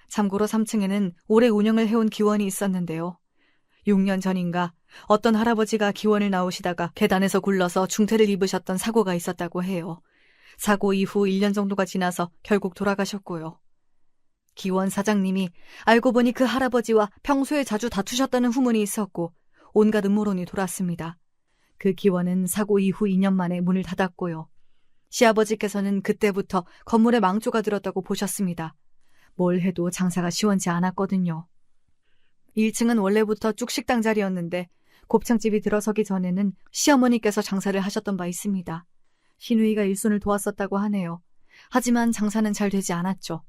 참고로 3층에는 오래 운영을 해온 기원이 있었는데요. 6년 전인가 어떤 할아버지가 기원을 나오시다가 계단에서 굴러서 중태를 입으셨던 사고가 있었다고 해요. 사고 이후 1년 정도가 지나서 결국 돌아가셨고요. 기원 사장님이 알고 보니 그 할아버지와 평소에 자주 다투셨다는 후문이 있었고 온갖 음모론이 돌았습니다. 그 기원은 사고 이후 2년 만에 문을 닫았고요. 시아버지께서는 그때부터 건물에 망조가 들었다고 보셨습니다. 뭘 해도 장사가 시원치 않았거든요. 1층은 원래부터 쭉 식당 자리였는데 곱창집이 들어서기 전에는 시어머니께서 장사를 하셨던 바 있습니다. 시누이가 일손을 도왔었다고 하네요. 하지만 장사는 잘 되지 않았죠.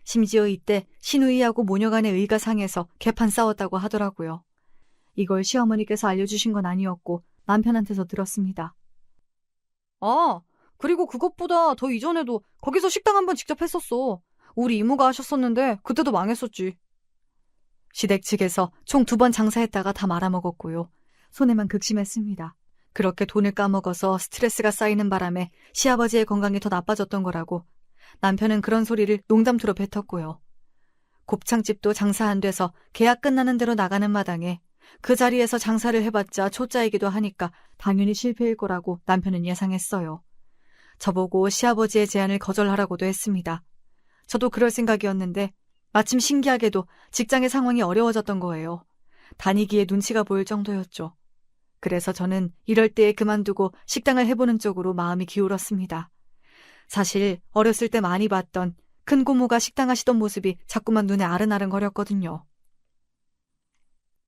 심지어 이때 시누이하고 모녀 간의 의가 상해서 개판 싸웠다고 하더라고요. 이걸 시어머니께서 알려주신 건 아니었고 남편한테서 들었습니다. 아, 그리고 그것보다 더 이전에도 거기서 식당 한번 직접 했었어. 우리 이모가 하셨었는데 그때도 망했었지. 시댁 측에서 총 2번 장사했다가 다 말아먹었고요. 손해만 극심했습니다. 그렇게 돈을 까먹어서 스트레스가 쌓이는 바람에 시아버지의 건강이 더 나빠졌던 거라고 남편은 그런 소리를 농담투로 뱉었고요. 곱창집도 장사 안 돼서 계약 끝나는 대로 나가는 마당에 그 자리에서 장사를 해봤자 초짜이기도 하니까 당연히 실패일 거라고 남편은 예상했어요. 저보고 시아버지의 제안을 거절하라고도 했습니다. 저도 그럴 생각이었는데 마침 신기하게도 직장의 상황이 어려워졌던 거예요. 다니기에 눈치가 보일 정도였죠. 그래서 저는 이럴 때에 그만두고 식당을 해보는 쪽으로 마음이 기울었습니다. 사실 어렸을 때 많이 봤던 큰 고모가 식당 하시던 모습이 자꾸만 눈에 아른아른거렸거든요.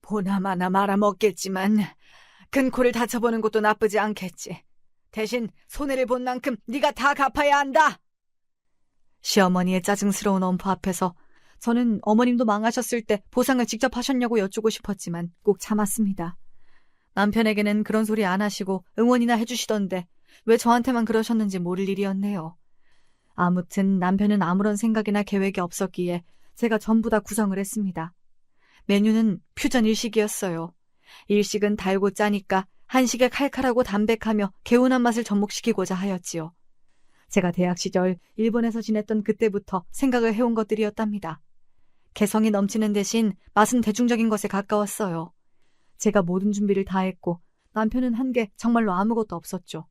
보나마나 말아먹겠지만 큰 코를 다쳐보는 것도 나쁘지 않겠지. 대신 손해를 본 만큼 네가 다 갚아야 한다. 시어머니의 짜증스러운 엄포 앞에서 저는 어머님도 망하셨을 때 보상을 직접 하셨냐고 여쭈고 싶었지만 꼭 참았습니다. 남편에게는 그런 소리 안 하시고 응원이나 해주시던데 왜 저한테만 그러셨는지 모를 일이었네요. 아무튼 남편은 아무런 생각이나 계획이 없었기에 제가 전부 다 구성을 했습니다. 메뉴는 퓨전 일식이었어요. 일식은 달고 짜니까 한식에 칼칼하고 담백하며 개운한 맛을 접목시키고자 하였지요. 제가 대학 시절 일본에서 지냈던 그때부터 생각을 해온 것들이었답니다. 개성이 넘치는 대신 맛은 대중적인 것에 가까웠어요. 제가 모든 준비를 다 했고 남편은 한 게 정말로 아무것도 없었죠.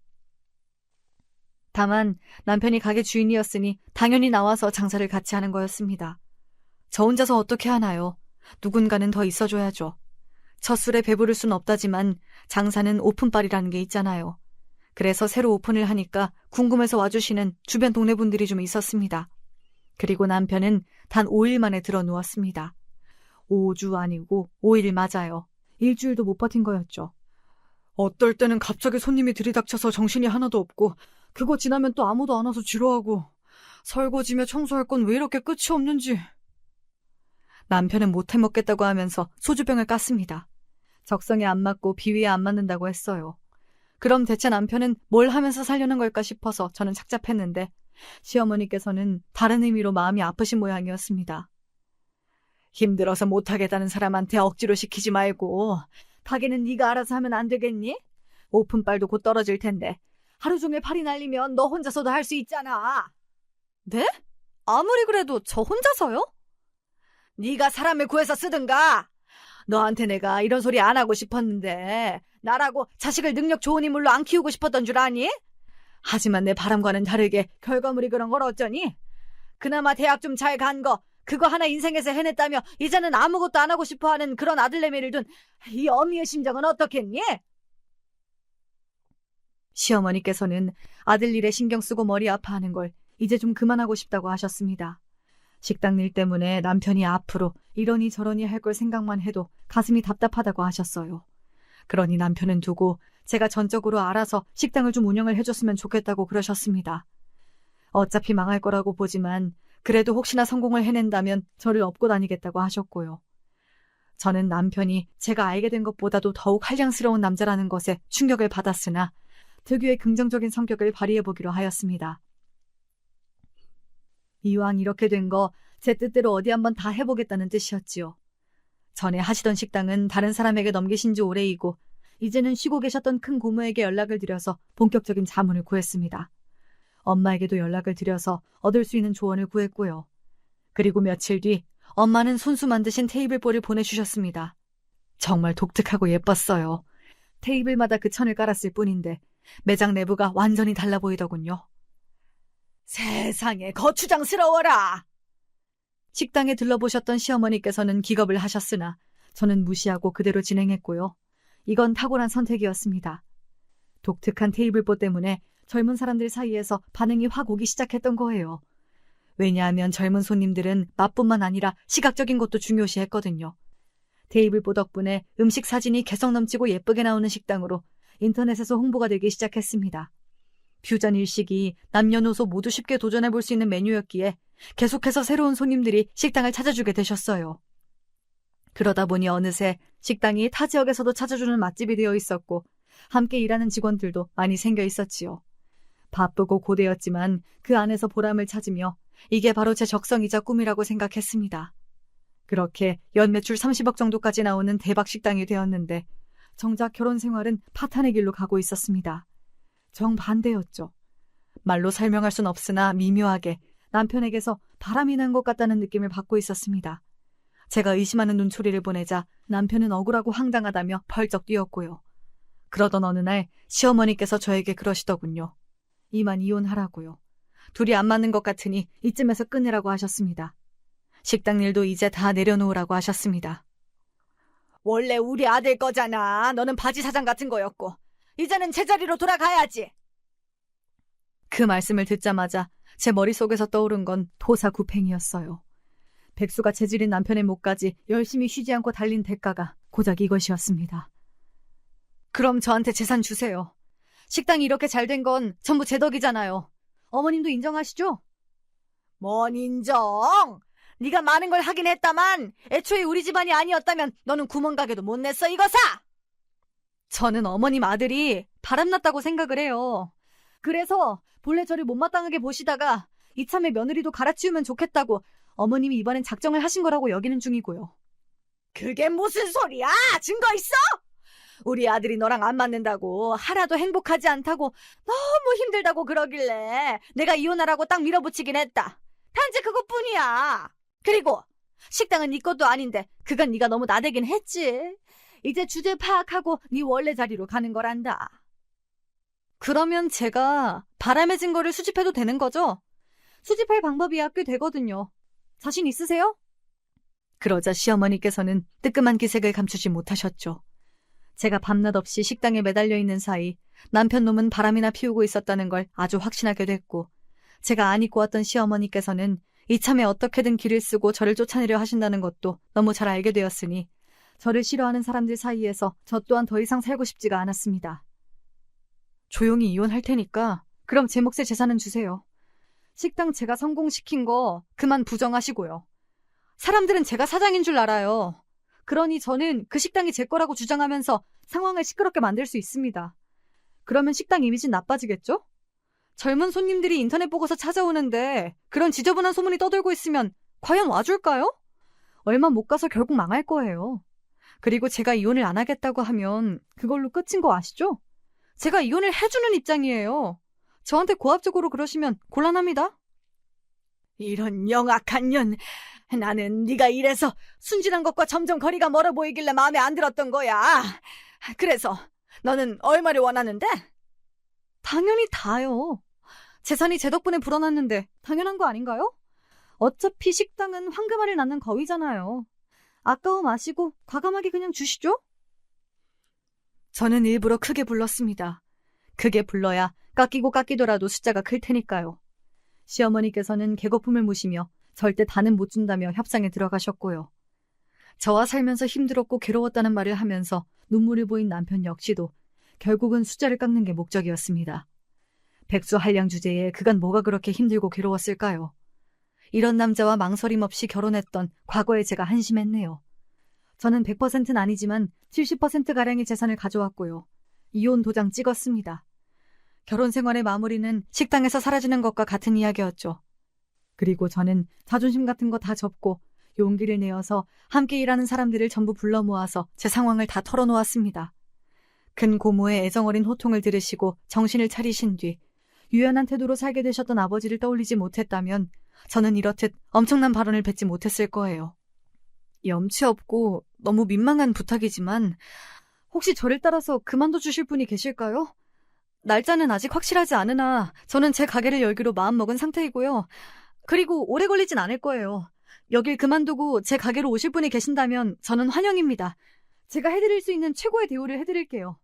다만 남편이 가게 주인이었으니 당연히 나와서 장사를 같이 하는 거였습니다. 저 혼자서 어떻게 하나요? 누군가는 더 있어줘야죠. 첫 술에 배부를 순 없다지만 장사는 오픈빨이라는 게 있잖아요. 그래서 새로 오픈을 하니까 궁금해서 와주시는 주변 동네 분들이 좀 있었습니다. 그리고 남편은 단 5일 만에 들어 누웠습니다. 5주 아니고 5일 맞아요. 일주일도 못 버틴 거였죠. 어떨 때는 갑자기 손님이 들이닥쳐서 정신이 하나도 없고 그거 지나면 또 아무도 안 와서 지루하고 설거지며 청소할 건 왜 이렇게 끝이 없는지. 남편은 못 해먹겠다고 하면서 소주병을 깠습니다. 적성에 안 맞고 비위에 안 맞는다고 했어요. 그럼 대체 남편은 뭘 하면서 살려는 걸까 싶어서 저는 착잡했는데 시어머니께서는 다른 의미로 마음이 아프신 모양이었습니다. 힘들어서 못하겠다는 사람한테 억지로 시키지 말고 가게는 네가 알아서 하면 안 되겠니? 오픈빨도 곧 떨어질 텐데 하루 종일 팔이 날리면 너 혼자서도 할 수 있잖아. 네? 아무리 그래도 저 혼자서요? 네가 사람을 구해서 쓰든가. 너한테 내가 이런 소리 안 하고 싶었는데 나라고 자식을 능력 좋은 인물로 안 키우고 싶었던 줄 아니? 하지만 내 바람과는 다르게 결과물이 그런 걸 어쩌니? 그나마 대학 좀 잘 간 거 그거 하나 인생에서 해냈다며 이제는 아무것도 안 하고 싶어하는 그런 아들내미를 둔 이 어미의 심정은 어떻겠니? 시어머니께서는 아들 일에 신경 쓰고 머리 아파하는 걸 이제 좀 그만하고 싶다고 하셨습니다. 식당 일 때문에 남편이 앞으로 이러니 저러니 할 걸 생각만 해도 가슴이 답답하다고 하셨어요. 그러니 남편은 두고 제가 전적으로 알아서 식당을 좀 운영을 해줬으면 좋겠다고 그러셨습니다. 어차피 망할 거라고 보지만 그래도 혹시나 성공을 해낸다면 저를 업고 다니겠다고 하셨고요. 저는 남편이 제가 알게 된 것보다도 더욱 한량스러운 남자라는 것에 충격을 받았으나 특유의 긍정적인 성격을 발휘해보기로 하였습니다. 이왕 이렇게 된 거 제 뜻대로 어디 한번 다 해보겠다는 뜻이었지요. 전에 하시던 식당은 다른 사람에게 넘기신 지 오래이고 이제는 쉬고 계셨던 큰 고모에게 연락을 드려서 본격적인 자문을 구했습니다. 엄마에게도 연락을 드려서 얻을 수 있는 조언을 구했고요. 그리고 며칠 뒤 엄마는 손수 만드신 테이블볼을 보내주셨습니다. 정말 독특하고 예뻤어요. 테이블마다 그 천을 깔았을 뿐인데 매장 내부가 완전히 달라 보이더군요. 세상에 거추장스러워라. 식당에 들러보셨던 시어머니께서는 기겁을 하셨으나 저는 무시하고 그대로 진행했고요. 이건 탁월한 선택이었습니다. 독특한 테이블보 때문에 젊은 사람들 사이에서 반응이 확 오기 시작했던 거예요. 왜냐하면 젊은 손님들은 맛뿐만 아니라 시각적인 것도 중요시했거든요. 테이블보 덕분에 음식 사진이 개성 넘치고 예쁘게 나오는 식당으로 인터넷에서 홍보가 되기 시작했습니다. 퓨전 일식이 남녀노소 모두 쉽게 도전해볼 수 있는 메뉴였기에 계속해서 새로운 손님들이 식당을 찾아주게 되셨어요. 그러다 보니 어느새 식당이 타 지역에서도 찾아주는 맛집이 되어 있었고 함께 일하는 직원들도 많이 생겨 있었지요. 바쁘고 고되었지만 그 안에서 보람을 찾으며 이게 바로 제 적성이자 꿈이라고 생각했습니다. 그렇게 연 매출 30억 정도까지 나오는 대박 식당이 되었는데 정작 결혼 생활은 파탄의 길로 가고 있었습니다. 정반대였죠. 말로 설명할 순 없으나 미묘하게 남편에게서 바람이 난 것 같다는 느낌을 받고 있었습니다. 제가 의심하는 눈초리를 보내자 남편은 억울하고 황당하다며 펄쩍 뛰었고요. 그러던 어느 날 시어머니께서 저에게 그러시더군요. 이만 이혼하라고요. 둘이 안 맞는 것 같으니 이쯤에서 끝내라고 하셨습니다. 식당 일도 이제 다 내려놓으라고 하셨습니다. 원래 우리 아들 거잖아. 너는 바지 사장 같은 거였고. 이제는 제자리로 돌아가야지. 그 말씀을 듣자마자 제 머릿속에서 떠오른 건 토사구팽이었어요. 백수가 체질인 남편의 목까지 열심히 쉬지 않고 달린 대가가 고작 이것이었습니다. 그럼 저한테 재산 주세요. 식당이 이렇게 잘 된 건 전부 제 덕이잖아요. 어머님도 인정하시죠? 뭔 인정? 네가 많은 걸 하긴 했다만 애초에 우리 집안이 아니었다면 너는 구멍가게도 못 냈어 이거사! 저는 어머님 아들이 바람났다고 생각을 해요. 그래서 본래 저를 못마땅하게 보시다가 이참에 며느리도 갈아치우면 좋겠다고 어머님이 이번엔 작정을 하신 거라고 여기는 중이고요. 그게 무슨 소리야? 증거 있어? 우리 아들이 너랑 안 맞는다고, 하나도 행복하지 않다고, 너무 힘들다고 그러길래 내가 이혼하라고 딱 밀어붙이긴 했다. 단지 그것뿐이야. 그리고 식당은 네 것도 아닌데 그건 네가 너무 나대긴 했지. 이제 주제 파악하고 네 원래 자리로 가는 거란다. 그러면 제가 바람의 증거를 수집해도 되는 거죠? 수집할 방법이야 꽤 되거든요. 자신 있으세요? 그러자 시어머니께서는 뜨끔한 기색을 감추지 못하셨죠. 제가 밤낮 없이 식당에 매달려 있는 사이 남편 놈은 바람이나 피우고 있었다는 걸 아주 확신하게 됐고, 제가 안 잊고 왔던 시어머니께서는 이참에 어떻게든 길을 쓰고 저를 쫓아내려 하신다는 것도 너무 잘 알게 되었으니 저를 싫어하는 사람들 사이에서 저 또한 더 이상 살고 싶지가 않았습니다. 조용히 이혼할 테니까 그럼 제 몫의 재산은 주세요. 식당 제가 성공시킨 거 그만 부정하시고요. 사람들은 제가 사장인 줄 알아요. 그러니 저는 그 식당이 제 거라고 주장하면서 상황을 시끄럽게 만들 수 있습니다. 그러면 식당 이미지는 나빠지겠죠? 젊은 손님들이 인터넷 보고서 찾아오는데 그런 지저분한 소문이 떠돌고 있으면 과연 와줄까요? 얼마 못 가서 결국 망할 거예요. 그리고 제가 이혼을 안 하겠다고 하면 그걸로 끝인 거 아시죠? 제가 이혼을 해주는 입장이에요. 저한테 고압적으로 그러시면 곤란합니다. 이런 영악한 년. 나는 네가 이래서 순진한 것과 점점 거리가 멀어 보이길래 마음에 안 들었던 거야. 그래서 너는 얼마를 원하는데? 당연히 다요. 재산이 제 덕분에 불어났는데 당연한 거 아닌가요? 어차피 식당은 황금알을 낳는 거위잖아요. 아까워 마시고 과감하게 그냥 주시죠? 저는 일부러 크게 불렀습니다. 크게 불러야 깎이고 깎이더라도 숫자가 클 테니까요. 시어머니께서는 개거품을 무시며 절대 다는 못 준다며 협상에 들어가셨고요. 저와 살면서 힘들었고 괴로웠다는 말을 하면서 눈물을 보인 남편 역시도 결국은 숫자를 깎는 게 목적이었습니다. 백수 한량 주제에 그간 뭐가 그렇게 힘들고 괴로웠을까요? 이런 남자와 망설임 없이 결혼했던 과거에 제가 한심했네요. 저는 100%는 아니지만 70%가량의 재산을 가져왔고요. 이혼 도장 찍었습니다. 결혼 생활의 마무리는 식당에서 사라지는 것과 같은 이야기였죠. 그리고 저는 자존심 같은 거 다 접고 용기를 내어서 함께 일하는 사람들을 전부 불러 모아서 제 상황을 다 털어놓았습니다. 근 고모의 애정어린 호통을 들으시고 정신을 차리신 뒤 유연한 태도로 살게 되셨던 아버지를 떠올리지 못했다면 저는 이렇듯 엄청난 발언을 뱉지 못했을 거예요. 염치 없고 너무 민망한 부탁이지만 혹시 저를 따라서 그만둬 주실 분이 계실까요? 날짜는 아직 확실하지 않으나 저는 제 가게를 열기로 마음먹은 상태이고요. 그리고 오래 걸리진 않을 거예요. 여길 그만두고 제 가게로 오실 분이 계신다면 저는 환영입니다. 제가 해드릴 수 있는 최고의 대우를 해드릴게요.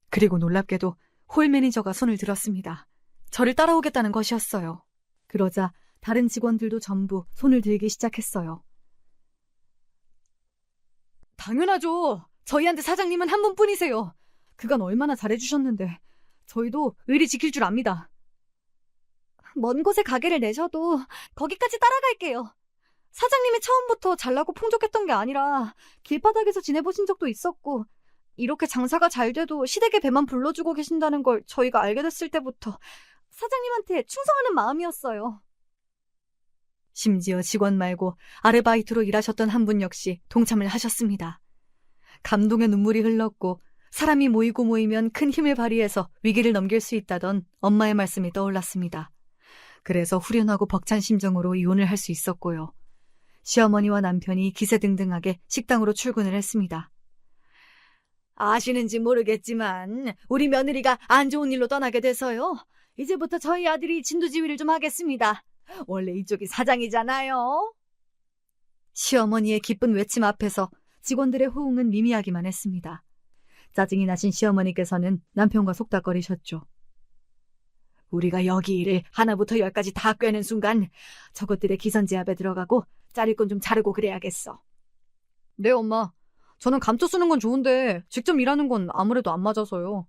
그리고 놀랍게도 홀 매니저가 손을 들었습니다. 저를 따라오겠다는 것이었어요. 그러자 다른 직원들도 전부 손을 들기 시작했어요. 당연하죠. 저희한테 사장님은 한 분뿐이세요. 그간 얼마나 잘해주셨는데 저희도 의리 지킬 줄 압니다. 먼 곳에 가게를 내셔도 거기까지 따라갈게요. 사장님이 처음부터 잘나고 풍족했던 게 아니라 길바닥에서 지내보신 적도 있었고 이렇게 장사가 잘 돼도 시댁의 배만 불러주고 계신다는 걸 저희가 알게 됐을 때부터 사장님한테 충성하는 마음이었어요. 심지어 직원 말고 아르바이트로 일하셨던 한 분 역시 동참을 하셨습니다. 감동의 눈물이 흘렀고 사람이 모이고 모이면 큰 힘을 발휘해서 위기를 넘길 수 있다던 엄마의 말씀이 떠올랐습니다. 그래서 후련하고 벅찬 심정으로 이혼을 할 수 있었고요. 시어머니와 남편이 기세등등하게 식당으로 출근을 했습니다. 아시는지 모르겠지만 우리 며느리가 안 좋은 일로 떠나게 돼서요. 이제부터 저희 아들이 진두지휘를 좀 하겠습니다. 원래 이쪽이 사장이잖아요. 시어머니의 기쁜 외침 앞에서 직원들의 호응은 미미하기만 했습니다. 짜증이 나신 시어머니께서는 남편과 속닥거리셨죠. 우리가 여기 일을 하나부터 열까지 다 꿰는 순간 저것들의 기선제압에 들어가고 자를 건 좀 자르고 그래야겠어. 네, 엄마. 저는 감춰 쓰는 건 좋은데 직접 일하는 건 아무래도 안 맞아서요.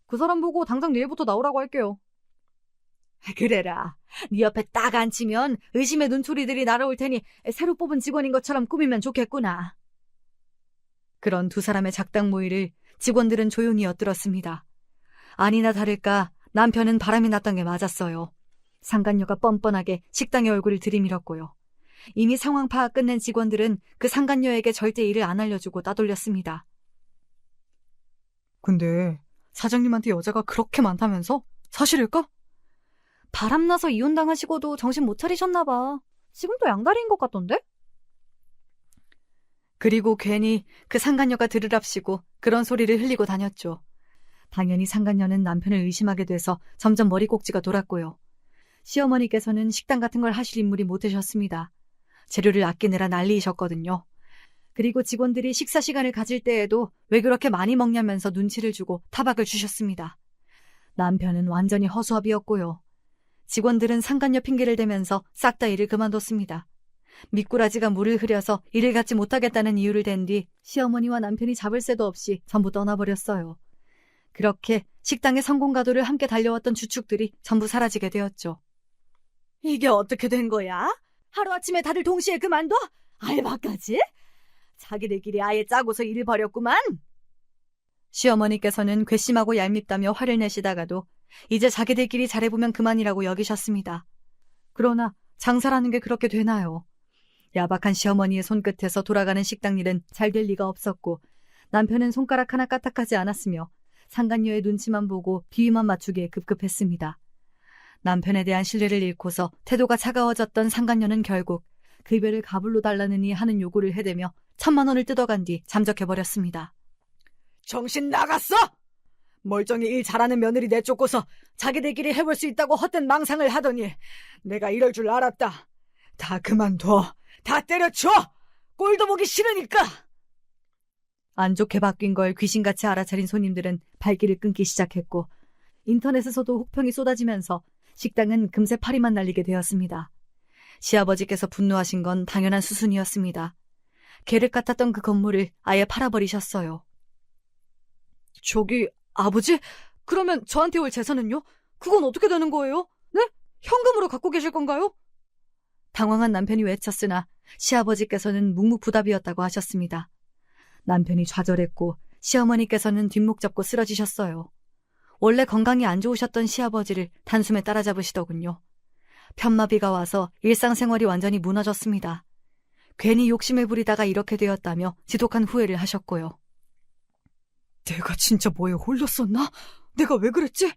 그 사람 보고 당장 내일부터 나오라고 할게요. 그래라. 네 옆에 딱 앉히면 의심의 눈초리들이 날아올 테니 새로 뽑은 직원인 것처럼 꾸미면 좋겠구나. 그런 두 사람의 작당 모의를 직원들은 조용히 엿들었습니다. 아니나 다를까 남편은 바람이 났던 게 맞았어요. 상간녀가 뻔뻔하게 식당의 얼굴을 들이밀었고요. 이미 상황 파악 끝낸 직원들은 그 상간녀에게 절대 일을 안 알려주고 따돌렸습니다. 근데 사장님한테 여자가 그렇게 많다면서? 사실일까? 바람나서 이혼당하시고도 정신 못 차리셨나 봐. 지금도 양다리인 것 같던데? 그리고 괜히 그 상간녀가 들으랍시고 그런 소리를 흘리고 다녔죠. 당연히 상간녀는 남편을 의심하게 돼서 점점 머리 꼭지가 돌았고요. 시어머니께서는 식당 같은 걸 하실 인물이 못 되셨습니다. 재료를 아끼느라 난리이셨거든요. 그리고 직원들이 식사 시간을 가질 때에도 왜 그렇게 많이 먹냐면서 눈치를 주고 타박을 주셨습니다. 남편은 완전히 허수아비였고요. 직원들은 상간녀 핑계를 대면서 싹 다 일을 그만뒀습니다. 미꾸라지가 물을 흐려서 일을 갖지 못하겠다는 이유를 댄 뒤 시어머니와 남편이 잡을 새도 없이 전부 떠나버렸어요. 그렇게 식당의 성공 가도를 함께 달려왔던 주축들이 전부 사라지게 되었죠. 이게 어떻게 된 거야? 하루아침에 다들 동시에 그만둬? 알바까지? 자기들끼리 아예 짜고서 일을 벌였구만. 시어머니께서는 괘씸하고 얄밉다며 화를 내시다가도 이제 자기들끼리 잘해보면 그만이라고 여기셨습니다. 그러나 장사라는 게 그렇게 되나요? 야박한 시어머니의 손끝에서 돌아가는 식당 일은 잘 될 리가 없었고 남편은 손가락 하나 까딱하지 않았으며 상간녀의 눈치만 보고 비위만 맞추기에 급급했습니다. 남편에 대한 신뢰를 잃고서 태도가 차가워졌던 상간녀는 결국 급여를 가불로 달라느니 하는 요구를 해대며 1,000만 원을 뜯어간 뒤 잠적해버렸습니다. 정신 나갔어? 멀쩡히 일 잘하는 며느리 내쫓고서 자기들끼리 해볼 수 있다고 헛된 망상을 하더니 내가 이럴 줄 알았다. 다 그만둬. 다 때려쳐. 꼴도 보기 싫으니까. 안 좋게 바뀐 걸 귀신같이 알아차린 손님들은 발길을 끊기 시작했고 인터넷에서도 혹평이 쏟아지면서 식당은 금세 파리만 날리게 되었습니다. 시아버지께서 분노하신 건 당연한 수순이었습니다. 계륵 같았던 그 건물을 아예 팔아버리셨어요. 저기, 아버지? 그러면 저한테 올 재산은요? 그건 어떻게 되는 거예요? 네? 현금으로 갖고 계실 건가요? 당황한 남편이 외쳤으나 시아버지께서는 묵묵부답이었다고 하셨습니다. 남편이 좌절했고 시어머니께서는 뒷목 잡고 쓰러지셨어요. 원래 건강이 안 좋으셨던 시아버지를 단숨에 따라잡으시더군요. 편마비가 와서 일상생활이 완전히 무너졌습니다. 괜히 욕심을 부리다가 이렇게 되었다며 지독한 후회를 하셨고요. 내가 진짜 뭐에 홀렸었나? 내가 왜 그랬지?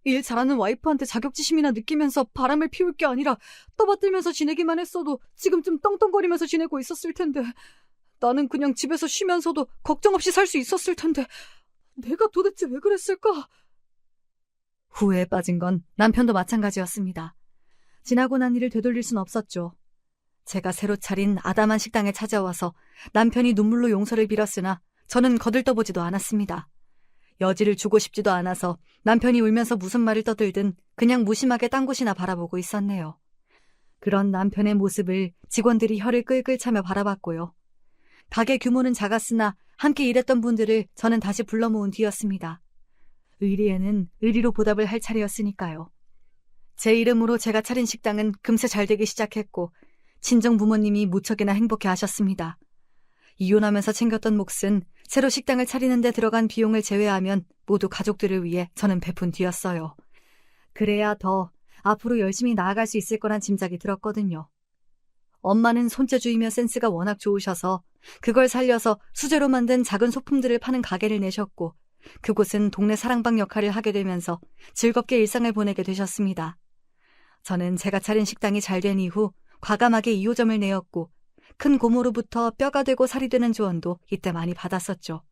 일 잘하는 와이프한테 자격지심이나 느끼면서 바람을 피울 게 아니라 떠받들면서 지내기만 했어도 지금쯤 떵떵거리면서 지내고 있었을 텐데 나는 그냥 집에서 쉬면서도 걱정 없이 살 수 있었을 텐데 내가 도대체 왜 그랬을까? 후회에 빠진 건 남편도 마찬가지였습니다. 지나고 난 일을 되돌릴 순 없었죠. 제가 새로 차린 아담한 식당에 찾아와서 남편이 눈물로 용서를 빌었으나 저는 거들떠보지도 않았습니다. 여지를 주고 싶지도 않아서 남편이 울면서 무슨 말을 떠들든 그냥 무심하게 딴 곳이나 바라보고 있었네요. 그런 남편의 모습을 직원들이 혀를 끌끌 차며 바라봤고요. 가게 규모는 작았으나 함께 일했던 분들을 저는 다시 불러 모은 뒤였습니다. 의리에는 의리로 보답을 할 차례였으니까요. 제 이름으로 제가 차린 식당은 금세 잘 되기 시작했고 친정 부모님이 무척이나 행복해 하셨습니다. 이혼하면서 챙겼던 몫은 새로 식당을 차리는 데 들어간 비용을 제외하면 모두 가족들을 위해 저는 베푼 뒤였어요. 그래야 더 앞으로 열심히 나아갈 수 있을 거란 짐작이 들었거든요. 엄마는 손재주이며 센스가 워낙 좋으셔서 그걸 살려서 수제로 만든 작은 소품들을 파는 가게를 내셨고 그곳은 동네 사랑방 역할을 하게 되면서 즐겁게 일상을 보내게 되셨습니다. 저는 제가 차린 식당이 잘 된 이후 과감하게 2호점을 내었고 큰 고모로부터 뼈가 되고 살이 되는 조언도 이때 많이 받았었죠.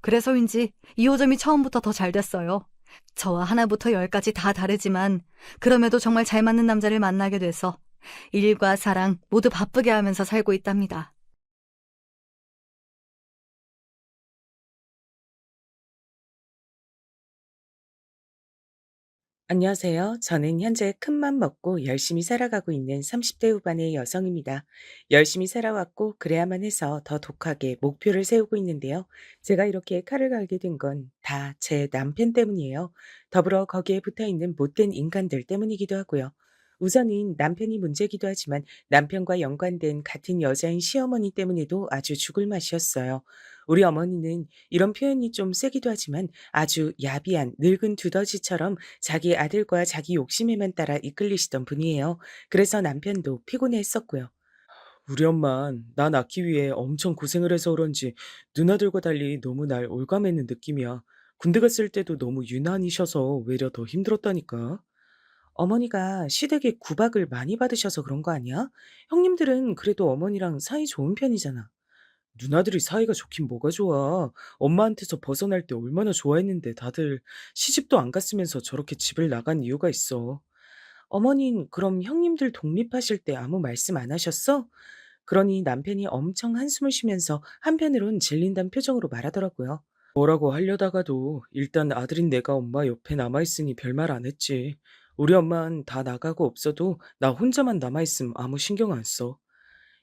그래서인지 2호점이 처음부터 더 잘 됐어요. 저와 하나부터 10까지 다 다르지만 그럼에도 정말 잘 맞는 남자를 만나게 돼서 일과 사랑 모두 바쁘게 하면서 살고 있답니다. 안녕하세요. 저는 현재 큰맘 먹고 열심히 살아가고 있는 30대 후반의 여성입니다. 열심히 살아왔고 그래야만 해서 더 독하게 목표를 세우고 있는데요. 제가 이렇게 칼을 갈게 된 건 다 제 남편 때문이에요. 더불어 거기에 붙어 있는 못된 인간들 때문이기도 하고요. 우선은 남편이 문제기도 하지만 남편과 연관된 같은 여자인 시어머니 때문에도 아주 죽을 맛이었어요. 우리 어머니는 이런 표현이 좀 세기도 하지만 아주 야비한 늙은 두더지처럼 자기 아들과 자기 욕심에만 따라 이끌리시던 분이에요. 그래서 남편도 피곤해했었고요. 우리 엄만 나 낳기 위해 엄청 고생을 해서 그런지 누나들과 달리 너무 날 올감했는 느낌이야. 군대 갔을 때도 너무 유난이셔서 외려 더 힘들었다니까. 어머니가 시댁에 구박을 많이 받으셔서 그런 거 아니야? 형님들은 그래도 어머니랑 사이 좋은 편이잖아. 누나들이 사이가 좋긴 뭐가 좋아. 엄마한테서 벗어날 때 얼마나 좋아했는데 다들 시집도 안 갔으면서 저렇게 집을 나간 이유가 있어. 어머닌 그럼 형님들 독립하실 때 아무 말씀 안 하셨어? 그러니 남편이 엄청 한숨을 쉬면서 한편으론 질린다는 표정으로 말하더라고요. 뭐라고 하려다가도 일단 아들인 내가 엄마 옆에 남아있으니 별말 안 했지. 우리 엄마는 다 나가고 없어도 나 혼자만 남아있음 아무 신경 안 써.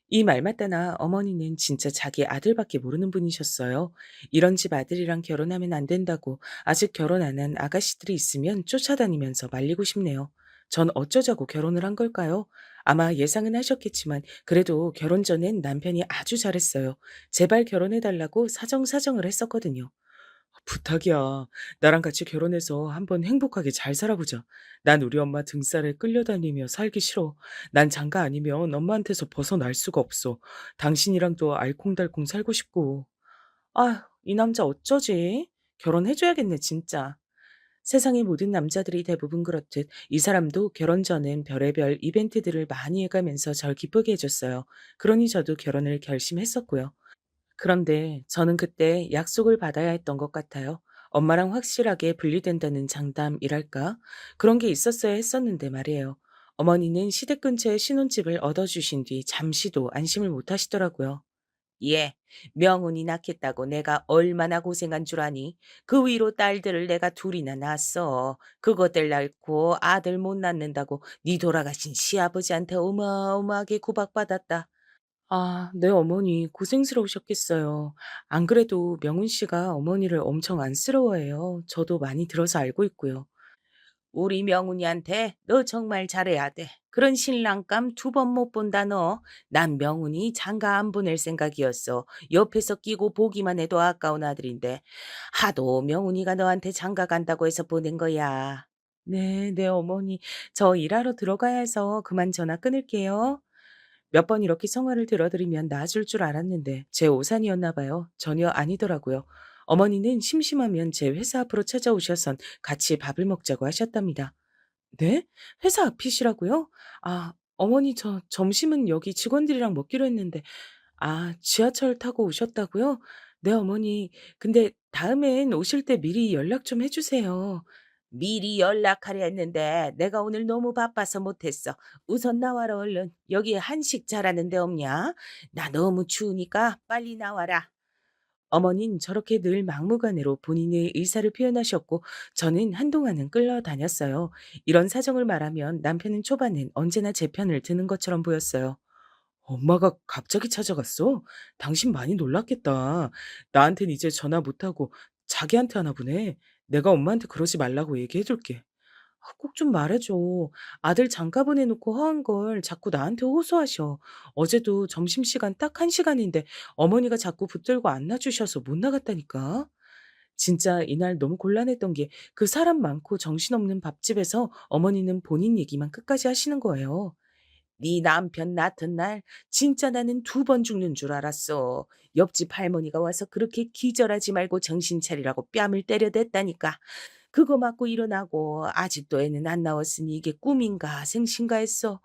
이 말마따나 어머니는 진짜 자기 아들밖에 모르는 분이셨어요. 이런 집 아들이랑 결혼하면 안 된다고 아직 결혼 안 한 아가씨들이 있으면 쫓아다니면서 말리고 싶네요. 전 어쩌자고 결혼을 한 걸까요? 아마 예상은 하셨겠지만 그래도 결혼 전엔 남편이 아주 잘했어요. 제발 결혼해달라고 사정사정을 했었거든요. 부탁이야. 나랑 같이 결혼해서 한번 행복하게 잘 살아보자. 난 우리 엄마 등살에 끌려다니며 살기 싫어. 난 장가 아니면 엄마한테서 벗어날 수가 없어. 당신이랑도 알콩달콩 살고 싶고. 아, 이 남자 어쩌지? 결혼해줘야겠네, 진짜. 세상의 모든 남자들이 대부분 그렇듯 이 사람도 결혼 전엔 별의별 이벤트들을 많이 해가면서 절 기쁘게 해줬어요. 그러니 저도 결혼을 결심했었고요. 그런데 저는 그때 약속을 받아야 했던 것 같아요. 엄마랑 확실하게 분리된다는 장담이랄까? 그런 게 있었어야 했었는데 말이에요. 어머니는 시댁 근처에 신혼집을 얻어주신 뒤 잠시도 안심을 못 하시더라고요. 예, 명운이 낳겠다고 내가 얼마나 고생한 줄 아니? 그 위로 딸들을 내가 둘이나 낳았어. 그것들 낳고 아들 못 낳는다고 네 돌아가신 시아버지한테 어마어마하게 구박받았다. 아, 네 어머니 고생스러우셨겠어요. 안 그래도 명훈 씨가 어머니를 엄청 안쓰러워해요. 저도 많이 들어서 알고 있고요. 우리 명훈이한테 너 정말 잘해야 돼. 그런 신랑감 두 번 못 본다 너. 난 명훈이 장가 안 보낼 생각이었어. 옆에서 끼고 보기만 해도 아까운 아들인데 하도 명훈이가 너한테 장가 간다고 해서 보낸 거야. 네, 네 어머니. 저 일하러 들어가야 해서 그만 전화 끊을게요. 몇 번 이렇게 성화를 들어드리면 나아질 줄 알았는데 제 오산이었나 봐요. 전혀 아니더라고요. 어머니는 심심하면 제 회사 앞으로 찾아오셔선 같이 밥을 먹자고 하셨답니다. 네? 회사 앞이시라고요? 아, 어머니 저 점심은 여기 직원들이랑 먹기로 했는데 아, 지하철 타고 오셨다고요? 네, 어머니. 근데 다음엔 오실 때 미리 연락 좀 해주세요. 미리 연락하려 했는데 내가 오늘 너무 바빠서 못했어. 우선 나와라 얼른. 여기 한식 잘하는 데 없냐? 나 너무 추우니까 빨리 나와라. 어머닌 저렇게 늘 막무가내로 본인의 의사를 표현하셨고 저는 한동안은 끌려다녔어요. 이런 사정을 말하면 남편은 초반엔 언제나 제 편을 드는 것처럼 보였어요. 엄마가 갑자기 찾아갔어? 당신 많이 놀랐겠다. 나한텐 이제 전화 못하고 자기한테 하나 보네. 내가 엄마한테 그러지 말라고 얘기해둘게. 아, 꼭 좀 말해줘. 아들 장가 보내놓고 허한 걸 자꾸 나한테 호소하셔. 어제도 점심시간 딱 1시간인데 어머니가 자꾸 붙들고 안 놔주셔서 못 나갔다니까. 진짜 이날 너무 곤란했던 게 그 사람 많고 정신없는 밥집에서 어머니는 본인 얘기만 끝까지 하시는 거예요. 네 남편 낳던 날 진짜 나는 2번 죽는 줄 알았어. 옆집 할머니가 와서 그렇게 기절하지 말고 정신 차리라고 뺨을 때려댔다니까. 그거 맞고 일어나고 아직도 애는 안 나왔으니 이게 꿈인가 생신가 했어.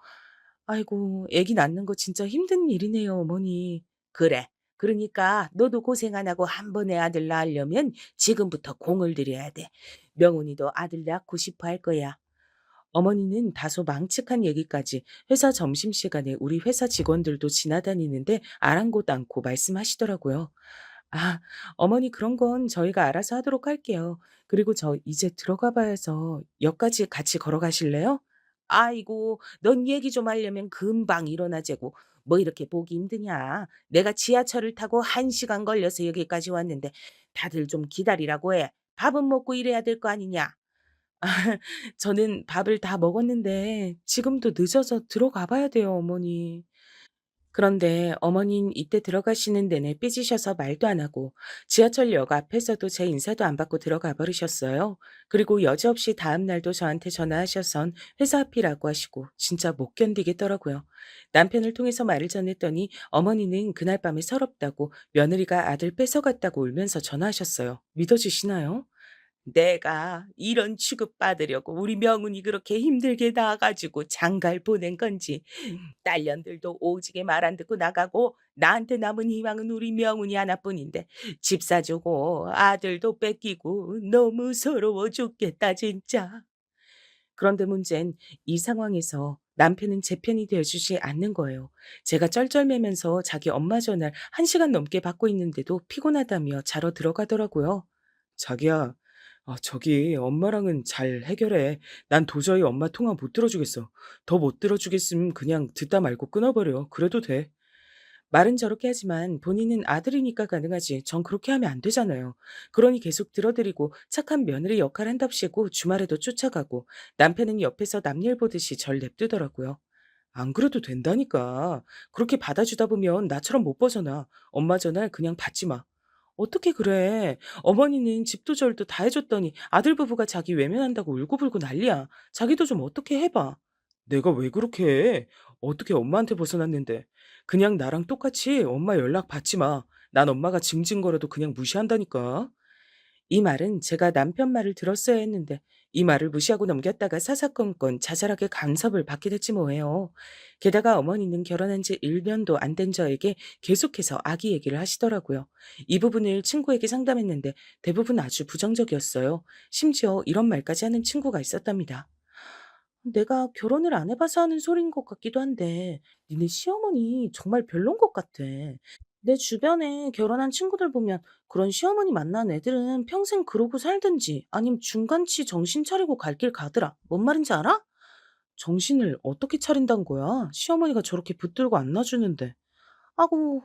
아이고 애기 낳는 거 진짜 힘든 일이네요 어머니. 그래. 그러니까 너도 고생 안 하고 한 번에 아들 낳으려면 지금부터 공을 들여야 돼. 명훈이도 아들 낳고 싶어 할 거야. 어머니는 다소 망측한 얘기까지 회사 점심시간에 우리 회사 직원들도 지나다니는데 아랑곳 않고 말씀하시더라고요. 아, 어머니 그런 건 저희가 알아서 하도록 할게요. 그리고 저 이제 들어가 봐야서 역까지 같이 걸어가실래요? 아이고, 넌 얘기 좀 하려면 금방 일어나재고 뭐 이렇게 보기 힘드냐. 내가 지하철을 타고 1시간 걸려서 여기까지 왔는데 다들 좀 기다리라고 해. 밥은 먹고 일해야 될 거 아니냐. 아, 저는 밥을 다 먹었는데 지금도 늦어서 들어가 봐야 돼요, 어머니. 그런데 어머닌 이때 들어가시는 내내 삐지셔서 말도 안 하고 지하철역 앞에서도 제 인사도 안 받고 들어가 버리셨어요. 그리고 여지없이 다음 날도 저한테 전화하셔선 회사 앞이라고 하시고 진짜 못 견디겠더라고요. 남편을 통해서 말을 전했더니 어머니는 그날 밤에 서럽다고 며느리가 아들 뺏어갔다고 울면서 전화하셨어요. 믿어지시나요? 내가 이런 취급받으려고 우리 명훈이 그렇게 힘들게 나와가지고 장가를 보낸 건지 딸년들도 오지게 말 안 듣고 나가고 나한테 남은 희망은 우리 명훈이 하나뿐인데 집 사주고 아들도 뺏기고 너무 서러워 죽겠다 진짜. 그런데 문제는 이 상황에서 남편은 제 편이 되어주지 않는 거예요. 제가 쩔쩔매면서 자기 엄마 전화를 1시간 넘게 받고 있는데도 피곤하다며 자러 들어가더라고요. 자기야, 저기 엄마랑은 잘 해결해. 난 도저히 엄마 통화 못 들어주겠어. 더 못 들어주겠으면 그냥 듣다 말고 끊어버려. 그래도 돼. 말은 저렇게 하지만 본인은 아들이니까 가능하지. 전 그렇게 하면 안 되잖아요. 그러니 계속 들어드리고 착한 며느리 역할 한답시고 주말에도 쫓아가고 남편은 옆에서 남일 보듯이 절 냅두더라고요. 안 그래도 된다니까. 그렇게 받아주다 보면 나처럼 못 벗어나. 엄마 전화 그냥 받지 마. 어떻게 그래? 어머니는 집도 절도 다 해줬더니 아들 부부가 자기 외면한다고 울고불고 난리야. 자기도 좀 어떻게 해봐. 내가 왜 그렇게 해? 어떻게 엄마한테 벗어났는데. 그냥 나랑 똑같이 엄마 연락 받지 마. 난 엄마가 징징거려도 그냥 무시한다니까. 이 말은 제가 남편 말을 들었어야 했는데 이 말을 무시하고 넘겼다가 사사건건 자잘하게 간섭을 받게 됐지 뭐예요. 게다가 어머니는 결혼한 지 1년도 안 된 저에게 계속해서 아기 얘기를 하시더라고요. 이 부분을 친구에게 상담했는데 대부분 아주 부정적이었어요. 심지어 이런 말까지 하는 친구가 있었답니다. 내가 결혼을 안 해봐서 하는 소리인 것 같기도 한데 니네 시어머니 정말 별론 것 같아. 내 주변에 결혼한 친구들 보면 그런 시어머니 만난 애들은 평생 그러고 살든지 아님 중간치 정신 차리고 갈 길 가더라. 뭔 말인지 알아? 정신을 어떻게 차린다는 거야? 시어머니가 저렇게 붙들고 안 놔주는데. 아고,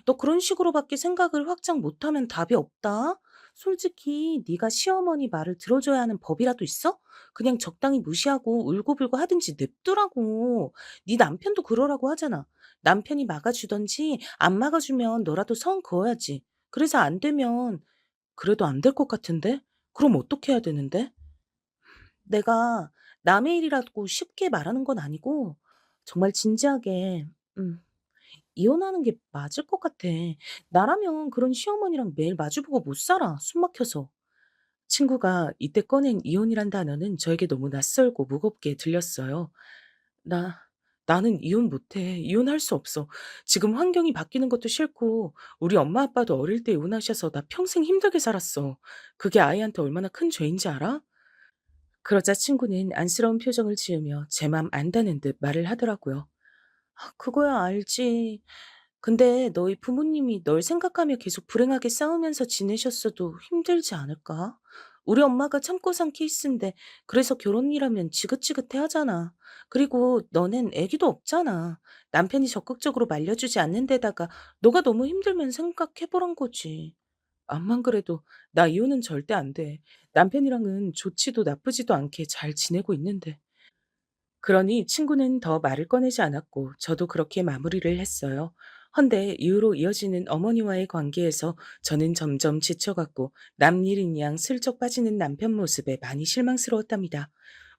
너 그런 식으로밖에 생각을 확장 못하면 답이 없다. 솔직히 네가 시어머니 말을 들어줘야 하는 법이라도 있어? 그냥 적당히 무시하고 울고불고 하든지 냅두라고. 네 남편도 그러라고 하잖아. 남편이 막아주던지 안 막아주면 너라도 선 그어야지. 그래서 안 되면 그래도 안 될 것 같은데? 그럼 어떻게 해야 되는데? 내가 남의 일이라고 쉽게 말하는 건 아니고 정말 진지하게 음. 이혼하는 게 맞을 것 같아. 나라면 그런 시어머니랑 매일 마주보고 못 살아. 숨 막혀서. 친구가 이때 꺼낸 이혼이란 단어는 저에게 너무 낯설고 무겁게 들렸어요. 나, 나는 이혼 못해. 이혼할 수 없어. 지금 환경이 바뀌는 것도 싫고, 우리 엄마 아빠도 어릴 때 이혼하셔서 나 평생 힘들게 살았어. 그게 아이한테 얼마나 큰 죄인지 알아? 그러자 친구는 안쓰러운 표정을 지으며 제 맘 안다는 듯 말을 하더라고요. 그거야 알지. 근데 너희 부모님이 널 생각하며 계속 불행하게 싸우면서 지내셨어도 힘들지 않을까? 우리 엄마가 참고 산 케이스인데 그래서 결혼이라면 지긋지긋해 하잖아. 그리고 너넨 애기도 없잖아. 남편이 적극적으로 말려주지 않는 데다가 너가 너무 힘들면 생각해보란 거지. 암만 그래도 나 이혼은 절대 안 돼. 남편이랑은 좋지도 나쁘지도 않게 잘 지내고 있는데. 그러니 친구는 더 말을 꺼내지 않았고 저도 그렇게 마무리를 했어요. 헌데 이후로 이어지는 어머니와의 관계에서 저는 점점 지쳐갔고 남일인 양 슬쩍 빠지는 남편 모습에 많이 실망스러웠답니다.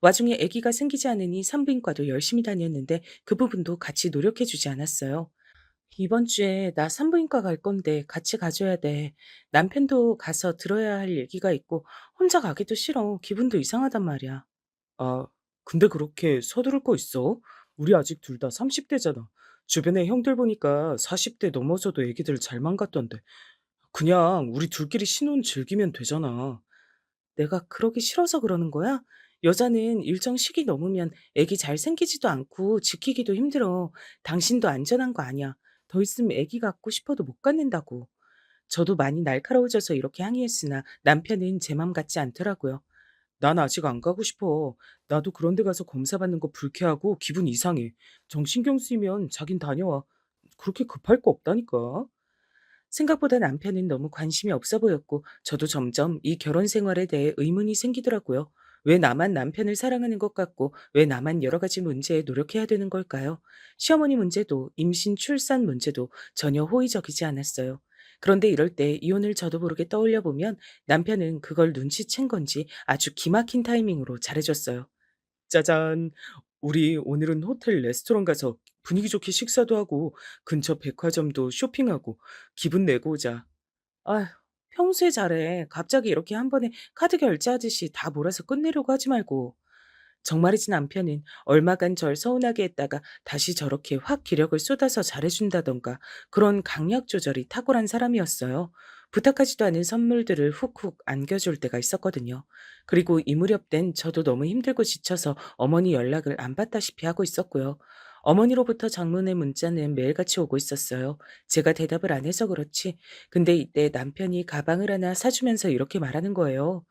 와중에 아기가 생기지 않으니 산부인과도 열심히 다녔는데 그 부분도 같이 노력해주지 않았어요. 이번 주에 나 산부인과 갈 건데 같이 가줘야 돼. 남편도 가서 들어야 할 얘기가 있고 혼자 가기도 싫어. 기분도 이상하단 말이야. 아, 근데 그렇게 서두를 거 있어? 우리 아직 둘 다 30대잖아. 주변에 형들 보니까 40대 넘어서도 애기들 잘 망갔던데. 그냥 우리 둘끼리 신혼 즐기면 되잖아. 내가 그러기 싫어서 그러는 거야? 여자는 일정 시기 넘으면 애기 잘 생기지도 않고 지키기도 힘들어. 당신도 안전한 거 아니야. 더 있으면 애기 갖고 싶어도 못 갖는다고. 저도 많이 날카로워져서 이렇게 항의했으나 남편은 제 맘 같지 않더라고요. 난 아직 안 가고 싶어. 나도 그런 데 가서 검사 받는 거 불쾌하고 기분 이상해. 정신경 쓰이면 자긴 다녀와. 그렇게 급할 거 없다니까. 생각보다 남편은 너무 관심이 없어 보였고 저도 점점 이 결혼 생활에 대해 의문이 생기더라고요. 왜 나만 남편을 사랑하는 것 같고 왜 나만 여러 가지 문제에 노력해야 되는 걸까요? 시어머니 문제도 임신 출산 문제도 전혀 호의적이지 않았어요. 그런데 이럴 때 이혼을 저도 모르게 떠올려 보면 남편은 그걸 눈치챈 건지 아주 기막힌 타이밍으로 잘해줬어요. 짜잔. 우리 오늘은 호텔 레스토랑 가서 분위기 좋게 식사도 하고 근처 백화점도 쇼핑하고 기분 내고 오자. 아휴, 평소에 잘해. 갑자기 이렇게 한 번에 카드 결제하듯이 다 몰아서 끝내려고 하지 말고. 정말이지 남편은 얼마간 절 서운하게 했다가 다시 저렇게 확 기력을 쏟아서 잘해준다던가 그런 강약 조절이 탁월한 사람이었어요. 부탁하지도 않은 선물들을 훅훅 안겨줄 때가 있었거든요. 그리고 이 무렵 땐 저도 너무 힘들고 지쳐서 어머니 연락을 안 받다시피 하고 있었고요. 어머니로부터 장문의 문자는 매일같이 오고 있었어요. 제가 대답을 안 해서 그렇지. 근데 이때 남편이 가방을 하나 사주면서 이렇게 말하는 거예요.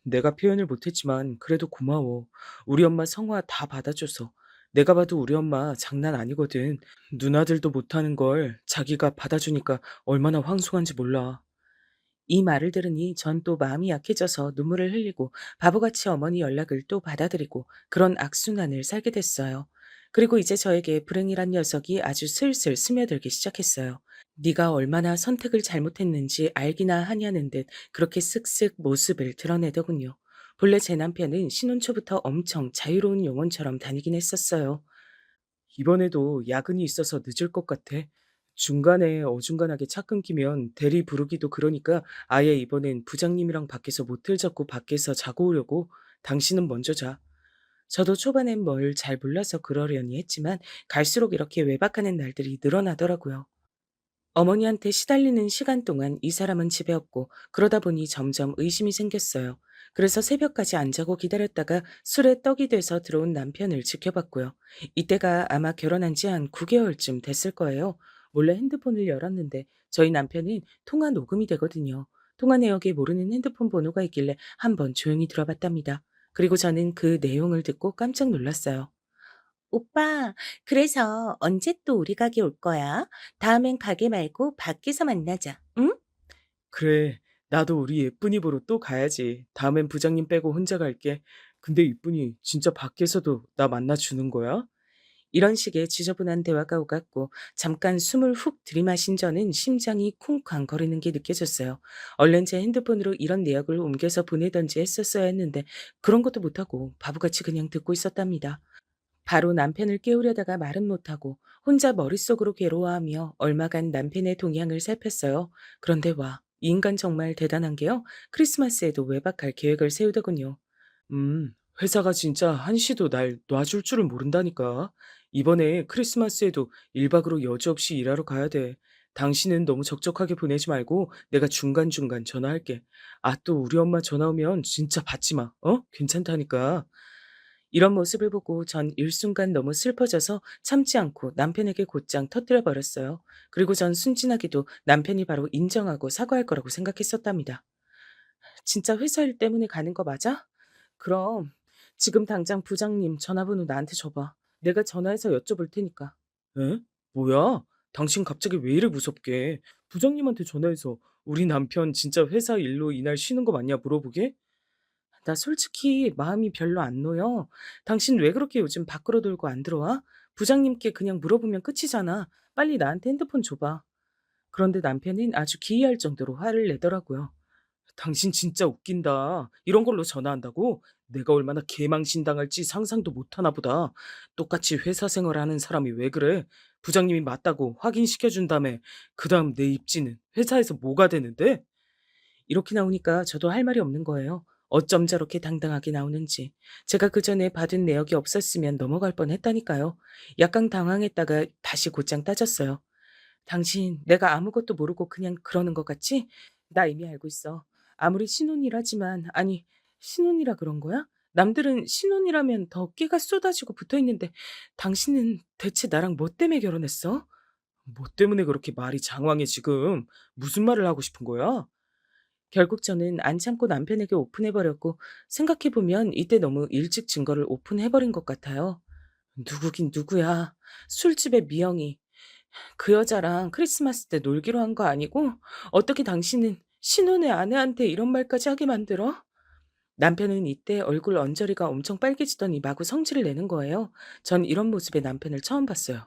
내가 표현을 못했지만 그래도 고마워. 우리 엄마 성화 다 받아줘서. 내가 봐도 우리 엄마 장난 아니거든. 누나들도 못하는 걸 자기가 받아주니까 얼마나 황송한지 몰라. 이 말을 들으니 전 또 마음이 약해져서 눈물을 흘리고 바보같이 어머니 연락을 또 받아들이고 그런 악순환을 살게 됐어요. 그리고 이제 저에게 불행이란 녀석이 아주 슬슬 스며들기 시작했어요. 네가 얼마나 선택을 잘못했는지 알기나 하냐는 듯 그렇게 쓱쓱 모습을 드러내더군요. 본래 제 남편은 신혼 초부터 엄청 자유로운 영혼처럼 다니긴 했었어요. 이번에도 야근이 있어서 늦을 것 같아. 중간에 어중간하게 차 끊기면 대리 부르기도 그러니까 아예 이번엔 부장님이랑 밖에서 모텔 잡고 밖에서 자고 오려고. 당신은 먼저 자. 저도 초반엔 뭘 잘 몰라서 그러려니 했지만 갈수록 이렇게 외박하는 날들이 늘어나더라고요. 어머니한테 시달리는 시간 동안 이 사람은 집에 없고 그러다 보니 점점 의심이 생겼어요. 그래서 새벽까지 안 자고 기다렸다가 술에 떡이 돼서 들어온 남편을 지켜봤고요. 이때가 아마 결혼한 지 한 9개월쯤 됐을 거예요. 몰래 핸드폰을 열었는데 저희 남편은 통화 녹음이 되거든요. 통화 내역에 모르는 핸드폰 번호가 있길래 한번 조용히 들어봤답니다. 그리고 저는 그 내용을 듣고 깜짝 놀랐어요. 오빠, 그래서 언제 또 우리 가게 올 거야? 다음엔 가게 말고 밖에서 만나자, 응? 그래, 나도 우리 예쁜이 보러 또 가야지. 다음엔 부장님 빼고 혼자 갈게. 근데 이쁜이 진짜 밖에서도 나 만나주는 거야? 이런 식의 지저분한 대화가 오갔고 잠깐 숨을 훅 들이마신 저는 심장이 쿵쾅거리는 게 느껴졌어요. 얼른 제 핸드폰으로 이런 내역을 옮겨서 보내던지 했었어야 했는데 그런 것도 못하고 바보같이 그냥 듣고 있었답니다. 바로 남편을 깨우려다가 말은 못하고 혼자 머릿속으로 괴로워하며 얼마간 남편의 동향을 살폈어요. 그런데 와, 이 인간 정말 대단한 게요. 크리스마스에도 외박할 계획을 세우더군요. 회사가 진짜 한시도 날 놔줄 줄을 모른다니까. 이번에 크리스마스에도 1박으로 여지없이 일하러 가야 돼. 당신은 너무 적적하게 보내지 말고 내가 중간중간 전화할게. 아, 또 우리 엄마 전화 오면 진짜 받지 마. 어? 괜찮다니까. 이런 모습을 보고 전 일순간 너무 슬퍼져서 참지 않고 남편에게 곧장 터뜨려 버렸어요. 그리고 전 순진하게도 남편이 바로 인정하고 사과할 거라고 생각했었답니다. 진짜 회사 일 때문에 가는 거 맞아? 그럼 지금 당장 부장님 전화번호 나한테 줘봐. 내가 전화해서 여쭤볼 테니까. 에? 뭐야? 당신 갑자기 왜 이래 무섭게? 부장님한테 전화해서 우리 남편 진짜 회사 일로 이날 쉬는 거 맞냐 물어보게? 나 솔직히 마음이 별로 안 놓여. 당신 왜 그렇게 요즘 밖으로 돌고 안 들어와? 부장님께 그냥 물어보면 끝이잖아. 빨리 나한테 핸드폰 줘봐. 그런데 남편은 아주 기이할 정도로 화를 내더라고요. 당신 진짜 웃긴다. 이런 걸로 전화한다고? 내가 얼마나 개망신당할지 상상도 못하나 보다. 똑같이 회사 생활하는 사람이 왜 그래? 부장님이 맞다고 확인시켜준 다음에 그 다음 내 입지는 회사에서 뭐가 되는데? 이렇게 나오니까 저도 할 말이 없는 거예요. 어쩜 저렇게 당당하게 나오는지. 제가 그 전에 받은 내역이 없었으면 넘어갈 뻔했다니까요. 약간 당황했다가 다시 곧장 따졌어요. 당신 내가 아무것도 모르고 그냥 그러는 것 같지? 나 이미 알고 있어. 아무리 신혼이라지만 아니 신혼이라 그런 거야? 남들은 신혼이라면 더 끼가 쏟아지고 붙어 있는데 당신은 대체 나랑 뭐 때문에 결혼했어? 뭐 때문에 그렇게 말이 장황해 지금? 무슨 말을 하고 싶은 거야? 결국 저는 안 참고 남편에게 오픈해버렸고 생각해보면 이때 너무 일찍 증거를 오픈해버린 것 같아요. 누구긴 누구야. 술집의 미영이. 그 여자랑 크리스마스 때 놀기로 한 거 아니고 어떻게 당신은 신혼의 아내한테 이런 말까지 하게 만들어? 남편은 이때 얼굴 언저리가 엄청 빨개지더니 마구 성질을 내는 거예요. 전 이런 모습의 남편을 처음 봤어요.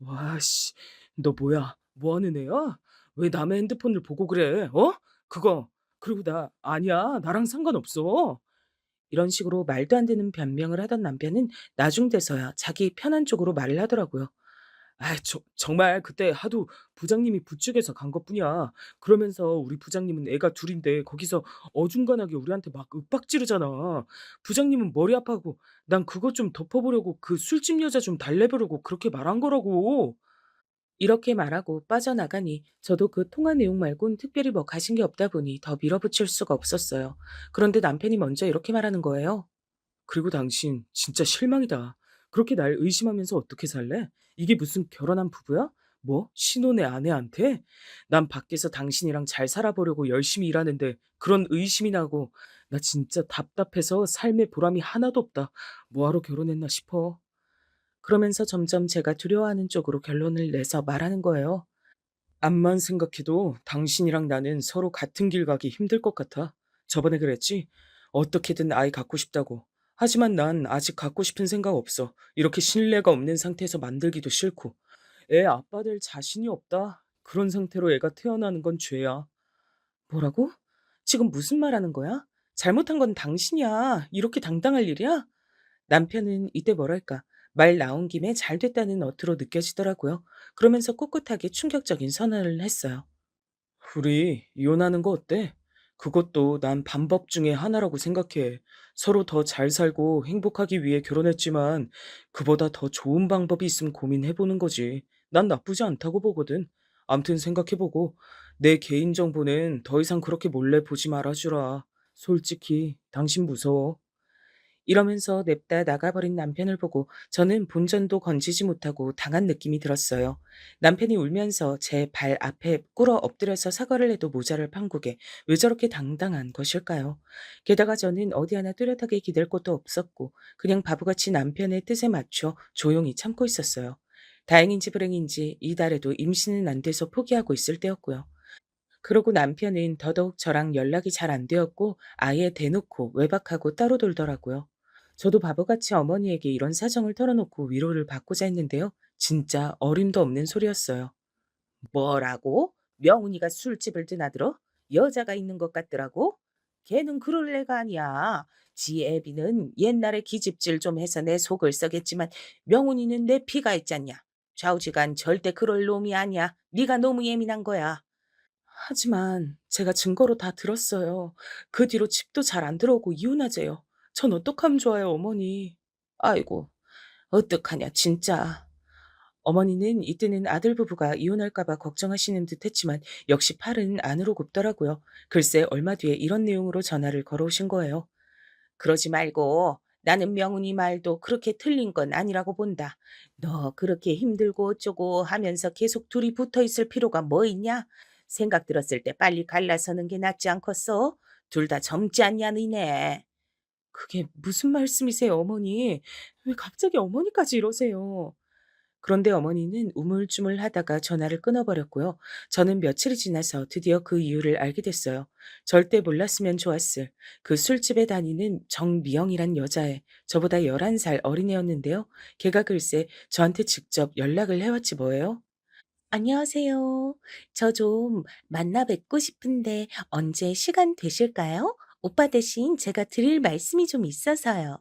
와, 씨. 너 뭐야? 뭐 하는 애야? 왜 남의 핸드폰을 보고 그래? 어? 그거. 그리고 아니야. 나랑 상관없어. 이런 식으로 말도 안 되는 변명을 하던 남편은 나중 돼서야 자기 편한 쪽으로 말을 하더라고요. 아, 정말 그때 하도 부장님이 부축해서 간 것뿐이야. 그러면서 우리 부장님은 애가 둘인데 거기서 어중간하게 우리한테 막 윽박지르잖아. 부장님은 머리 아파하고 난 그것 좀 덮어보려고 그 술집 여자 좀 달래보려고 그렇게 말한 거라고. 이렇게 말하고 빠져나가니 저도 그 통화 내용 말곤 특별히 뭐 가신 게 없다 보니 더 밀어붙일 수가 없었어요. 그런데 남편이 먼저 이렇게 말하는 거예요. 그리고 당신 진짜 실망이다. 그렇게 날 의심하면서 어떻게 살래? 이게 무슨 결혼한 부부야? 뭐? 신혼의 아내한테? 난 밖에서 당신이랑 잘 살아보려고 열심히 일하는데 그런 의심이 나고 나 진짜 답답해서 삶의 보람이 하나도 없다. 뭐하러 결혼했나 싶어. 그러면서 점점 제가 두려워하는 쪽으로 결론을 내서 말하는 거예요. 암만 생각해도 당신이랑 나는 서로 같은 길 가기 힘들 것 같아. 저번에 그랬지? 어떻게든 아이 갖고 싶다고. 하지만 난 아직 갖고 싶은 생각 없어. 이렇게 신뢰가 없는 상태에서 만들기도 싫고. 애 아빠 될 자신이 없다. 그런 상태로 애가 태어나는 건 죄야. 뭐라고? 지금 무슨 말 하는 거야? 잘못한 건 당신이야. 이렇게 당당할 일이야? 남편은 이때 뭐랄까, 말 나온 김에 잘 됐다는 어투로 느껴지더라고요. 그러면서 꿋꿋하게 충격적인 선언을 했어요. 우리 이혼하는 거 어때? 그것도 난 방법 중에 하나라고 생각해. 서로 더 잘 살고 행복하기 위해 결혼했지만 그보다 더 좋은 방법이 있으면 고민해보는 거지. 난 나쁘지 않다고 보거든. 암튼 생각해보고 내 개인정보는 더 이상 그렇게 몰래 보지 말아주라. 솔직히 당신 무서워. 이러면서 냅다 나가버린 남편을 보고 저는 본전도 건지지 못하고 당한 느낌이 들었어요. 남편이 울면서 제 발 앞에 꿇어 엎드려서 사과를 해도 모자랄 판국에 왜 저렇게 당당한 것일까요? 게다가 저는 어디 하나 뚜렷하게 기댈 곳도 없었고 그냥 바보같이 남편의 뜻에 맞춰 조용히 참고 있었어요. 다행인지 불행인지 이달에도 임신은 안 돼서 포기하고 있을 때였고요. 그러고 남편은 더더욱 저랑 연락이 잘 안 되었고 아예 대놓고 외박하고 따로 돌더라고요. 저도 바보같이 어머니에게 이런 사정을 털어놓고 위로를 받고자 했는데요. 진짜 어림도 없는 소리였어요. 뭐라고? 명훈이가 술집을 드나들어? 여자가 있는 것 같더라고? 걔는 그럴 애가 아니야. 지 애비는 옛날에 기집질 좀 해서 내 속을 썩였지만 명훈이는 내 피가 있잖냐. 좌우지간 절대 그럴 놈이 아니야. 네가 너무 예민한 거야. 하지만 제가 증거로 다 들었어요. 그 뒤로 집도 잘 안 들어오고 이혼하재요. 전 어떡하면 좋아요, 어머니. 아이고, 어떡하냐, 진짜. 어머니는 이때는 아들 부부가 이혼할까 봐 걱정하시는 듯 했지만 역시 팔은 안으로 굽더라고요. 글쎄 얼마 뒤에 이런 내용으로 전화를 걸어오신 거예요. 그러지 말고 나는 명훈이 말도 그렇게 틀린 건 아니라고 본다. 너 그렇게 힘들고 어쩌고 하면서 계속 둘이 붙어 있을 필요가 뭐 있냐? 생각 들었을 때 빨리 갈라서는 게 낫지 않겠어? 둘 다 젊지 않냐 너네. 그게 무슨 말씀이세요, 어머니? 왜 갑자기 어머니까지 이러세요? 그런데 어머니는 우물쭈물하다가 전화를 끊어버렸고요. 저는 며칠이 지나서 드디어 그 이유를 알게 됐어요. 절대 몰랐으면 좋았을 그 술집에 다니는 정미영이란 여자애, 저보다 11살 어린애였는데요. 걔가 글쎄 저한테 직접 연락을 해왔지 뭐예요. 안녕하세요. 저 좀 만나 뵙고 싶은데 언제 시간 되실까요? 오빠 대신 제가 드릴 말씀이 좀 있어서요.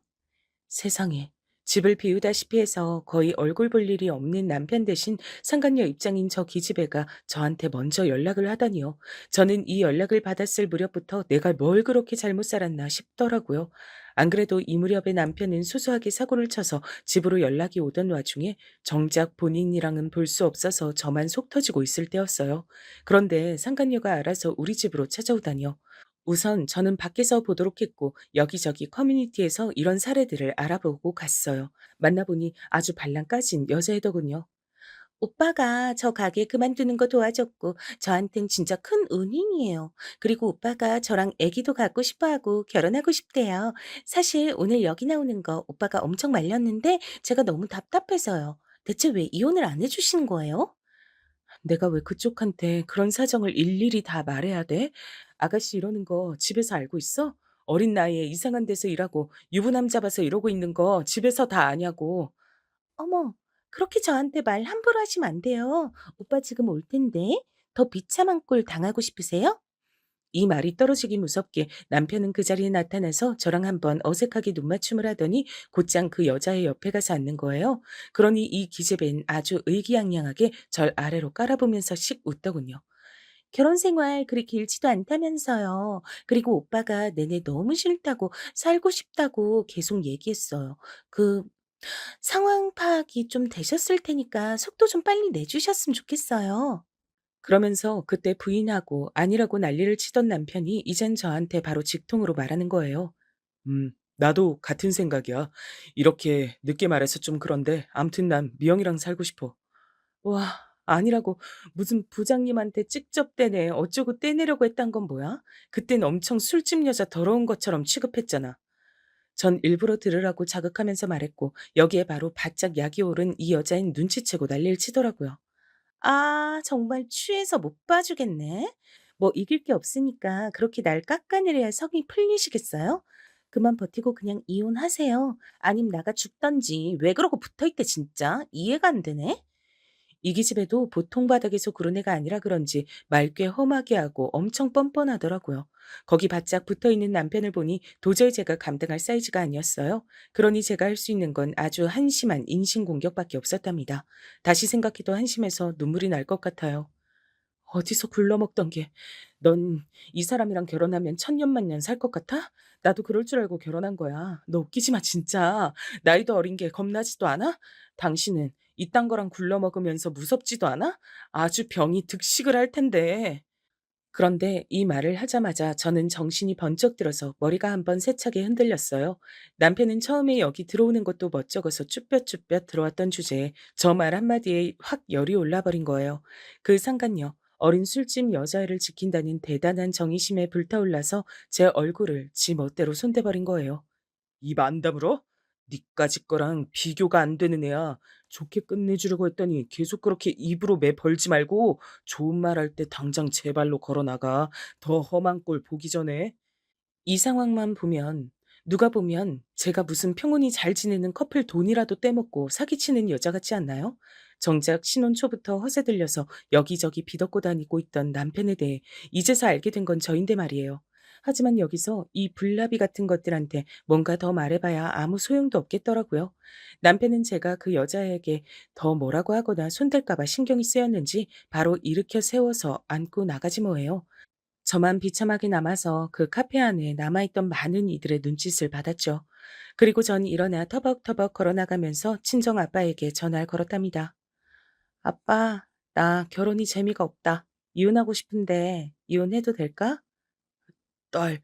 세상에. 집을 비우다시피 해서 거의 얼굴 볼 일이 없는 남편 대신 상간녀 입장인 저 기집애가 저한테 먼저 연락을 하다니요. 저는 이 연락을 받았을 무렵부터 내가 뭘 그렇게 잘못 살았나 싶더라고요. 안 그래도 이 무렵에 남편은 소소하게 사고를 쳐서 집으로 연락이 오던 와중에 정작 본인이랑은 볼 수 없어서 저만 속 터지고 있을 때였어요. 그런데 상간녀가 알아서 우리 집으로 찾아오다니요. 우선 저는 밖에서 보도록 했고 여기저기 커뮤니티에서 이런 사례들을 알아보고 갔어요. 만나보니 아주 발랑 까진 여자애더군요. 오빠가 저 가게 그만두는 거 도와줬고 저한텐 진짜 큰 은인이에요. 그리고 오빠가 저랑 애기도 갖고 싶어하고 결혼하고 싶대요. 사실 오늘 여기 나오는 거 오빠가 엄청 말렸는데 제가 너무 답답해서요. 대체 왜 이혼을 안 해주시는 거예요? 내가 왜 그쪽한테 그런 사정을 일일이 다 말해야 돼? 아가씨 이러는 거 집에서 알고 있어? 어린 나이에 이상한 데서 일하고 유부남 잡아서 이러고 있는 거 집에서 다 아냐고. 어머, 그렇게 저한테 말 함부로 하시면 안 돼요. 오빠 지금 올 텐데. 더 비참한 꼴 당하고 싶으세요? 이 말이 떨어지기 무섭게 남편은 그 자리에 나타나서 저랑 한번 어색하게 눈맞춤을 하더니 곧장 그 여자의 옆에 가서 앉는 거예요. 그러니 이 기집애는 아주 의기양양하게 절 아래로 깔아보면서 씩 웃더군요. 결혼 생활 그리 길지도 않다면서요. 그리고 오빠가 내내 너무 싫다고 살고 싶다고 계속 얘기했어요. 그 상황 파악이 좀 되셨을 테니까 속도 좀 빨리 내주셨으면 좋겠어요. 그러면서 그때 부인하고 아니라고 난리를 치던 남편이 이젠 저한테 바로 직통으로 말하는 거예요. 나도 같은 생각이야. 이렇게 늦게 말해서 좀 그런데 암튼 난 미영이랑 살고 싶어. 와, 아니라고 무슨 부장님한테 직접 떼내 어쩌고 떼내려고 했단 건 뭐야? 그땐 엄청 술집 여자 더러운 것처럼 취급했잖아. 전 일부러 들으라고 자극하면서 말했고 여기에 바로 바짝 약이 오른 이 여자인 눈치채고 난리를 치더라고요. 아, 정말 취해서 못 봐주겠네. 뭐 이길 게 없으니까 그렇게 날 깎아내려야 성이 풀리시겠어요? 그만 버티고 그냥 이혼하세요. 아님 나가 죽던지. 왜 그러고 붙어있대 진짜. 이해가 안 되네. 이 기집애도 보통 바닥에서 구른 애가 아니라 그런지 말 꽤 험하게 하고 엄청 뻔뻔하더라고요. 거기 바짝 붙어있는 남편을 보니 도저히 제가 감당할 사이즈가 아니었어요. 그러니 제가 할 수 있는 건 아주 한심한 인신공격밖에 없었답니다. 다시 생각해도 한심해서 눈물이 날 것 같아요. 어디서 굴러먹던 게, 넌 이 사람이랑 결혼하면 천년만년 살 것 같아? 나도 그럴 줄 알고 결혼한 거야. 너 웃기지 마, 진짜. 나이도 어린 게 겁나지도 않아? 당신은 이딴 거랑 굴러먹으면서 무섭지도 않아? 아주 병이 득식을 할 텐데. 그런데 이 말을 하자마자 저는 정신이 번쩍 들어서 머리가 한번 세차게 흔들렸어요. 남편은 처음에 여기 들어오는 것도 멋쩍어서 쭈뼛쭈뼛 들어왔던 주제에 저 말 한마디에 확 열이 올라버린 거예요. 그 상간녀, 어린 술집 여자애를 지킨다는 대단한 정의심에 불타올라서 제 얼굴을 지 멋대로 손대버린 거예요. 입 안 다물어? 니까짓 거랑 비교가 안 되는 애야. 좋게 끝내주려고 했더니 계속 그렇게 입으로 매 벌지 말고 좋은 말 할 때 당장 제 발로 걸어 나가. 더 험한 꼴 보기 전에. 이 상황만 보면 누가 보면 제가 무슨 평온히 잘 지내는 커플 돈이라도 떼먹고 사기치는 여자 같지 않나요? 정작 신혼 초부터 허세 들려서 여기저기 비덕고 다니고 있던 남편에 대해 이제서 알게 된 건 저인데 말이에요. 하지만 여기서 이 불나비 같은 것들한테 뭔가 더 말해봐야 아무 소용도 없겠더라고요. 남편은 제가 그 여자에게 더 뭐라고 하거나 손댈까봐 신경이 쓰였는지 바로 일으켜 세워서 안고 나가지 뭐예요. 저만 비참하게 남아서 그 카페 안에 남아있던 많은 이들의 눈짓을 받았죠. 그리고 전 일어나 터벅터벅 걸어나가면서 친정 아빠에게 전화를 걸었답니다. 아빠, 나 결혼이 재미가 없다. 이혼하고 싶은데 이혼해도 될까? 딸,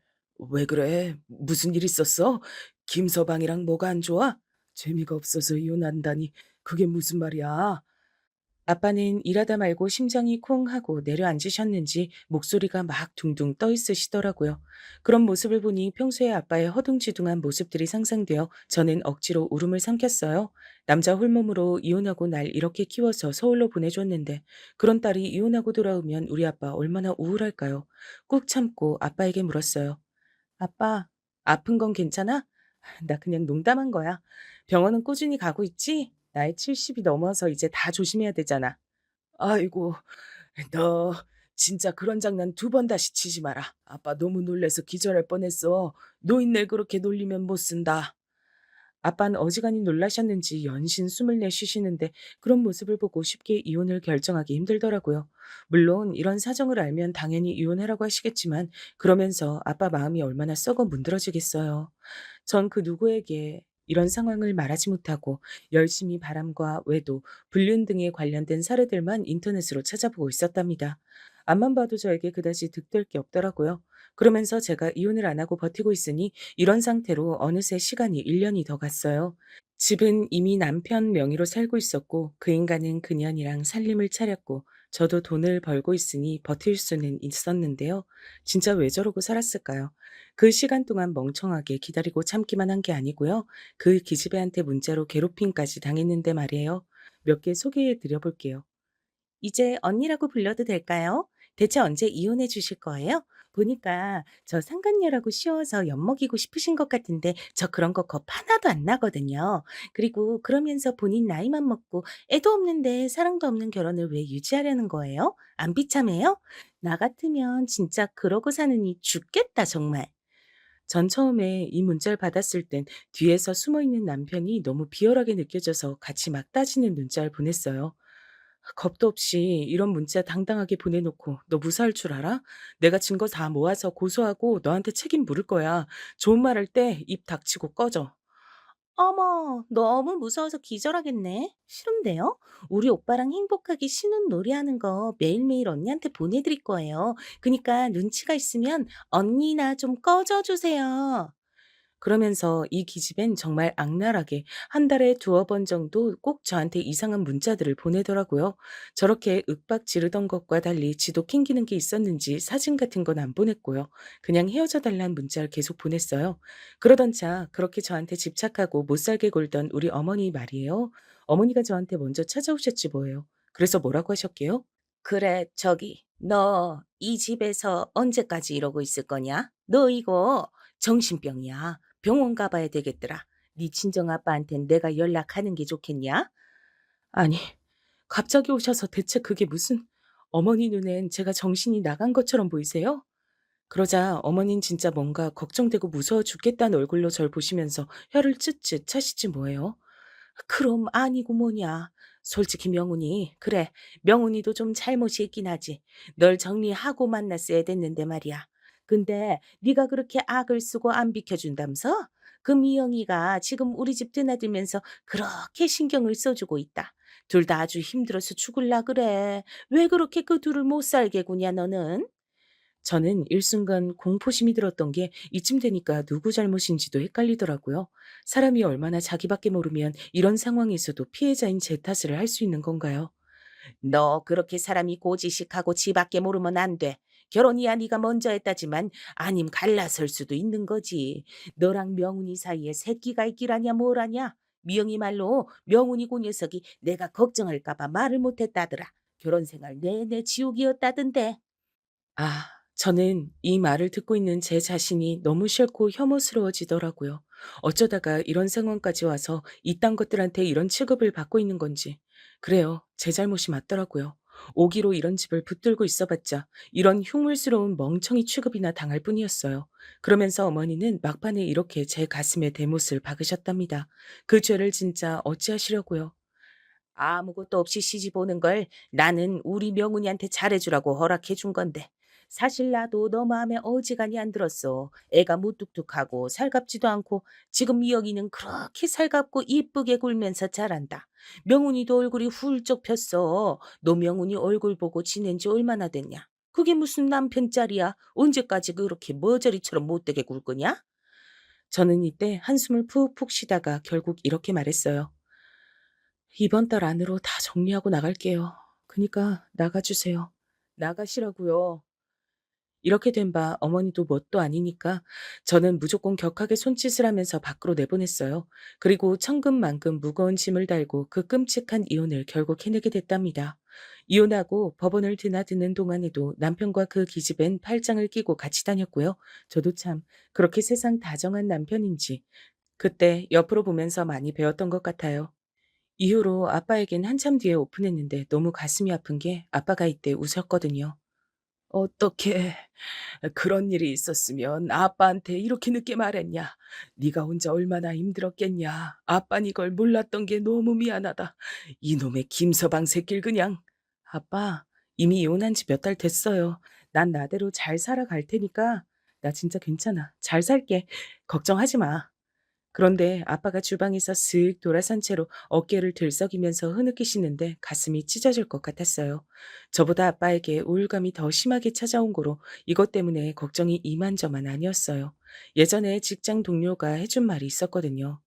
왜 그래? 무슨 일 있었어? 김서방이랑 뭐가 안 좋아? 재미가 없어서 이혼한다니 그게 무슨 말이야? 아빠는 일하다 말고 심장이 콩 하고 내려앉으셨는지 목소리가 막 둥둥 떠 있으시더라고요. 그런 모습을 보니 평소에 아빠의 허둥지둥한 모습들이 상상되어 저는 억지로 울음을 삼켰어요. 남자 홀몸으로 이혼하고 날 이렇게 키워서 서울로 보내줬는데 그런 딸이 이혼하고 돌아오면 우리 아빠 얼마나 우울할까요? 꾹 참고 아빠에게 물었어요. 아빠, 아픈 건 괜찮아? 나 그냥 농담한 거야. 병원은 꾸준히 가고 있지? 나이 70이 넘어서 이제 다 조심해야 되잖아. 아이고, 너 진짜 그런 장난 두 번 다시 치지 마라. 아빠 너무 놀래서 기절할 뻔했어. 노인네 그렇게 놀리면 못 쓴다. 아빠는 어지간히 놀라셨는지 연신 숨을 내쉬시는데 그런 모습을 보고 쉽게 이혼을 결정하기 힘들더라고요. 물론 이런 사정을 알면 당연히 이혼하라고 하시겠지만 그러면서 아빠 마음이 얼마나 썩어 문드러지겠어요. 전 그 누구에게 이런 상황을 말하지 못하고 열심히 바람과 외도, 불륜 등에 관련된 사례들만 인터넷으로 찾아보고 있었답니다. 앞만 봐도 저에게 그다지 득될 게 없더라고요. 그러면서 제가 이혼을 안 하고 버티고 있으니 이런 상태로 어느새 시간이 1년이 더 갔어요. 집은 이미 남편 명의로 살고 있었고 그 인간은 그년이랑 살림을 차렸고 저도 돈을 벌고 있으니 버틸 수는 있었는데요. 진짜 왜 저러고 살았을까요? 그 시간 동안 멍청하게 기다리고 참기만 한 게 아니고요. 그 기집애한테 문자로 괴롭힘까지 당했는데 말이에요. 몇 개 소개해 드려 볼게요. 이제 언니라고 불러도 될까요? 대체 언제 이혼해 주실 거예요? 보니까 저 상간녀라고 쉬워서 엿먹이고 싶으신 것 같은데 저 그런 거 겁 하나도 안 나거든요. 그리고 그러면서 본인 나이만 먹고 애도 없는데 사랑도 없는 결혼을 왜 유지하려는 거예요? 안 비참해요? 나 같으면 진짜 그러고 사느니 죽겠다 정말. 전 처음에 이 문자를 받았을 땐 뒤에서 숨어 있는 남편이 너무 비열하게 느껴져서 같이 막 따지는 문자를 보냈어요. 겁도 없이 이런 문자 당당하게 보내놓고 너 무사할 줄 알아? 내가 증거 다 모아서 고소하고 너한테 책임 물을 거야. 좋은 말 할 때 입 닥치고 꺼져. 어머, 너무 무서워서 기절하겠네. 싫은데요? 우리 오빠랑 행복하게 신혼 놀이하는 거 매일매일 언니한테 보내드릴 거예요. 그니까 눈치가 있으면 언니나 좀 꺼져주세요. 그러면서 이 기집엔 정말 악랄하게 한 달에 두어 번 정도 꼭 저한테 이상한 문자들을 보내더라고요. 저렇게 윽박 지르던 것과 달리 지도 캥기는 게 있었는지 사진 같은 건 안 보냈고요. 그냥 헤어져 달라는 문자를 계속 보냈어요. 그러던 차 그렇게 저한테 집착하고 못 살게 굴던 우리 어머니 말이에요. 어머니가 저한테 먼저 찾아오셨지 뭐예요. 그래서 뭐라고 하셨게요? 그래, 저기, 너 이 집에서 언제까지 이러고 있을 거냐? 너 이거 정신병이야. 병원 가봐야 되겠더라. 네 친정아빠한텐 내가 연락하는 게 좋겠냐? 아니, 갑자기 오셔서 대체 그게 무슨... 어머니 눈엔 제가 정신이 나간 것처럼 보이세요? 그러자 어머닌 진짜 뭔가 걱정되고 무서워 죽겠다는 얼굴로 절 보시면서 혀를 쯧쯧 차시지 뭐예요. 그럼 아니고 뭐냐. 솔직히 명훈이, 그래, 명훈이도 좀 잘못이 있긴 하지. 널 정리하고 만났어야 됐는데 말이야. 근데 네가 그렇게 악을 쓰고 안 비켜준다면서? 그 미영이가 지금 우리 집 드나들면서 그렇게 신경을 써주고 있다. 둘 다 아주 힘들어서 죽을라 그래. 왜 그렇게 그 둘을 못 살게 구냐 너는? 저는 일순간 공포심이 들었던 게 이쯤 되니까 누구 잘못인지도 헷갈리더라고요. 사람이 얼마나 자기밖에 모르면 이런 상황에서도 피해자인 제 탓을 할 수 있는 건가요? 너 그렇게 사람이 고지식하고 지밖에 모르면 안 돼. 결혼이야 네가 먼저 했다지만 아님 갈라설 수도 있는 거지. 너랑 명훈이 사이에 새끼가 있기라냐 뭐라냐. 미영이 말로 명훈이 그 녀석이 내가 걱정할까 봐 말을 못했다더라. 결혼 생활 내내 지옥이었다던데. 아, 저는 이 말을 듣고 있는 제 자신이 너무 싫고 혐오스러워지더라고요. 어쩌다가 이런 상황까지 와서 이딴 것들한테 이런 취급을 받고 있는 건지. 그래요, 제 잘못이 맞더라고요. 오기로 이런 집을 붙들고 있어봤자 이런 흉물스러운 멍청이 취급이나 당할 뿐이었어요. 그러면서 어머니는 막판에 이렇게 제 가슴에 대못을 박으셨답니다. 그 죄를 진짜 어찌하시려고요. 아무것도 없이 시집 오는 걸 나는 우리 명훈이한테 잘해주라고 허락해 준 건데. 사실 나도 너 마음에 어지간히 안 들었어. 애가 무뚝뚝하고 살갑지도 않고 지금 미영이는 그렇게 살갑고 이쁘게 굴면서 자란다. 명훈이도 얼굴이 훌쩍 폈어. 너 명훈이 얼굴 보고 지낸 지 얼마나 됐냐? 그게 무슨 남편 짤이야? 언제까지 그렇게 머저리처럼 못되게 굴 거냐? 저는 이때 한숨을 푹푹 쉬다가 결국 이렇게 말했어요. 이번 달 안으로 다 정리하고 나갈게요. 그니까 나가주세요. 나가시라고요. 이렇게 된 바 어머니도 뭣도 아니니까 저는 무조건 격하게 손짓을 하면서 밖으로 내보냈어요. 그리고 천근만근 무거운 짐을 달고 그 끔찍한 이혼을 결국 해내게 됐답니다. 이혼하고 법원을 드나드는 동안에도 남편과 그 기집엔 팔짱을 끼고 같이 다녔고요. 저도 참 그렇게 세상 다정한 남편인지 그때 옆으로 보면서 많이 배웠던 것 같아요. 이후로 아빠에겐 한참 뒤에 오픈했는데 너무 가슴이 아픈 게 아빠가 이때 우셨거든요. 어떻게 그런 일이 있었으면 아빠한테 이렇게 늦게 말했냐? 네가 혼자 얼마나 힘들었겠냐? 아빠는 이걸 몰랐던 게 너무 미안하다. 이놈의 김서방 새끼를 그냥. 아빠, 이미 이혼한 지 몇 달 됐어요. 난 나대로 잘 살아갈 테니까 나 진짜 괜찮아. 잘 살게. 걱정하지 마. 그런데 아빠가 주방에서 슥 돌아선 채로 어깨를 들썩이면서 흐느끼시는데 가슴이 찢어질 것 같았어요. 저보다 아빠에게 우울감이 더 심하게 찾아온 거로 이것 때문에 걱정이 이만저만 아니었어요. 예전에 직장 동료가 해준 말이 있었거든요.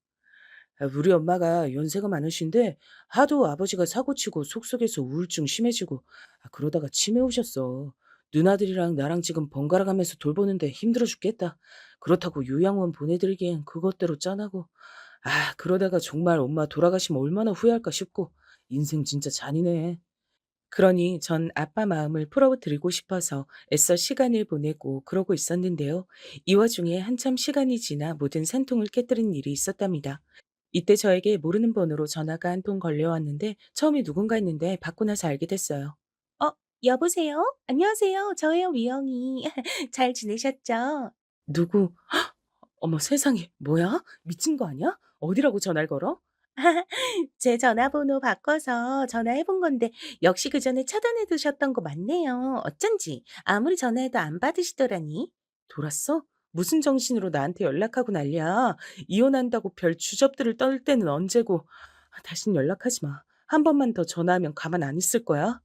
우리 엄마가 연세가 많으신데 하도 아버지가 사고치고 속속에서 우울증 심해지고 그러다가 치매 오셨어. 누나들이랑 나랑 지금 번갈아 가면서 돌보는데 힘들어 죽겠다. 그렇다고 요양원 보내드리기엔 그것대로 짠하고. 그러다가 정말 엄마 돌아가시면 얼마나 후회할까 싶고. 인생 진짜 잔인해. 그러니 전 아빠 마음을 풀어드리고 싶어서 애써 시간을 보내고 그러고 있었는데요. 이 와중에 한참 시간이 지나 모든 산통을 깨뜨린 일이 있었답니다. 이때 저에게 모르는 번호로 전화가 한 통 걸려왔는데 처음에 누군가 했는데 받고 나서 알게 됐어요. 여보세요? 안녕하세요. 저예요, 미영이. 잘 지내셨죠? 누구? 어머 세상에. 뭐야? 미친 거 아니야? 어디라고 전화를 걸어? 제 전화번호 바꿔서 전화해 본 건데 역시 그전에 차단해 두셨던 거 맞네요. 어쩐지 아무리 전화해도 안 받으시더라니. 돌았어? 무슨 정신으로 나한테 연락하고 난리야. 이혼한다고 별 주접들을 떨 때는 언제고. 다신 연락하지 마. 한 번만 더 전화하면 가만 안 있을 거야.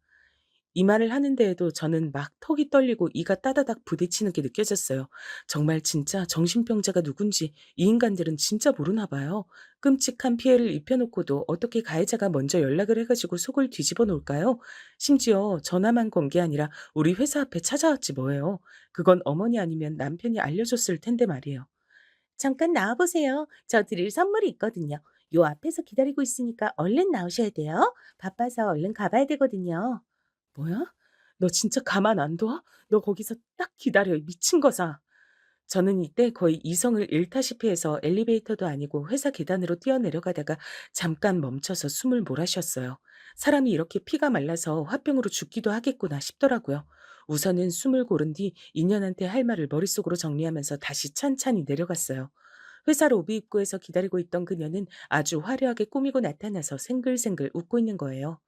이 말을 하는 데에도 저는 막 턱이 떨리고 이가 따다닥 부딪히는 게 느껴졌어요. 정말 진짜 정신병자가 누군지 이 인간들은 진짜 모르나 봐요. 끔찍한 피해를 입혀놓고도 어떻게 가해자가 먼저 연락을 해가지고 속을 뒤집어 놓을까요? 심지어 전화만 건 게 아니라 우리 회사 앞에 찾아왔지 뭐예요. 그건 어머니 아니면 남편이 알려줬을 텐데 말이에요. 잠깐 나와보세요. 저 드릴 선물이 있거든요. 요 앞에서 기다리고 있으니까 얼른 나오셔야 돼요. 바빠서 얼른 가봐야 되거든요. 뭐야? 너 진짜 가만 안 둬? 너 거기서 딱 기다려, 이 미친 거사. 저는 이때 거의 이성을 잃다시피 해서 엘리베이터도 아니고 회사 계단으로 뛰어내려가다가 잠깐 멈춰서 숨을 몰아쉬었어요. 사람이 이렇게 피가 말라서 화병으로 죽기도 하겠구나 싶더라고요. 우선은 숨을 고른 뒤 인연한테 할 말을 머릿속으로 정리하면서 다시 찬찬히 내려갔어요. 회사 로비 입구에서 기다리고 있던 그녀는 아주 화려하게 꾸미고 나타나서 생글생글 웃고 있는 거예요.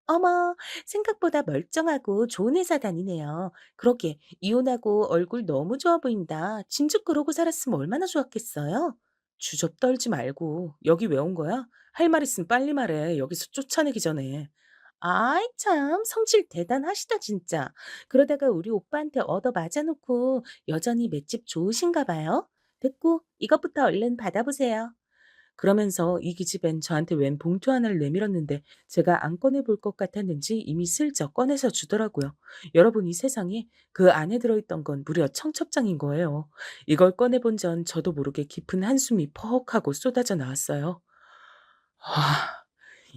어머, 생각보다 멀쩡하고 좋은 회사 다니네요. 그러게, 이혼하고 얼굴 너무 좋아 보인다. 진즉 그러고 살았으면 얼마나 좋았겠어요? 주접 떨지 말고, 여기 왜 온 거야? 할 말 있으면 빨리 말해. 여기서 쫓아내기 전에. 아이, 참, 성질 대단하시다, 진짜. 그러다가 우리 오빠한테 얻어 맞아놓고 여전히 맷집 좋으신가 봐요. 됐고, 이것부터 얼른 받아보세요. 그러면서 이 기집엔 저한테 웬 봉투 하나를 내밀었는데 제가 안 꺼내 볼 것 같았는지 이미 슬쩍 꺼내서 주더라고요. 여러분 이 세상에 그 안에 들어있던 건 무려 청첩장인 거예요. 이걸 꺼내본 전 저도 모르게 깊은 한숨이 퍽 하고 쏟아져 나왔어요. 와,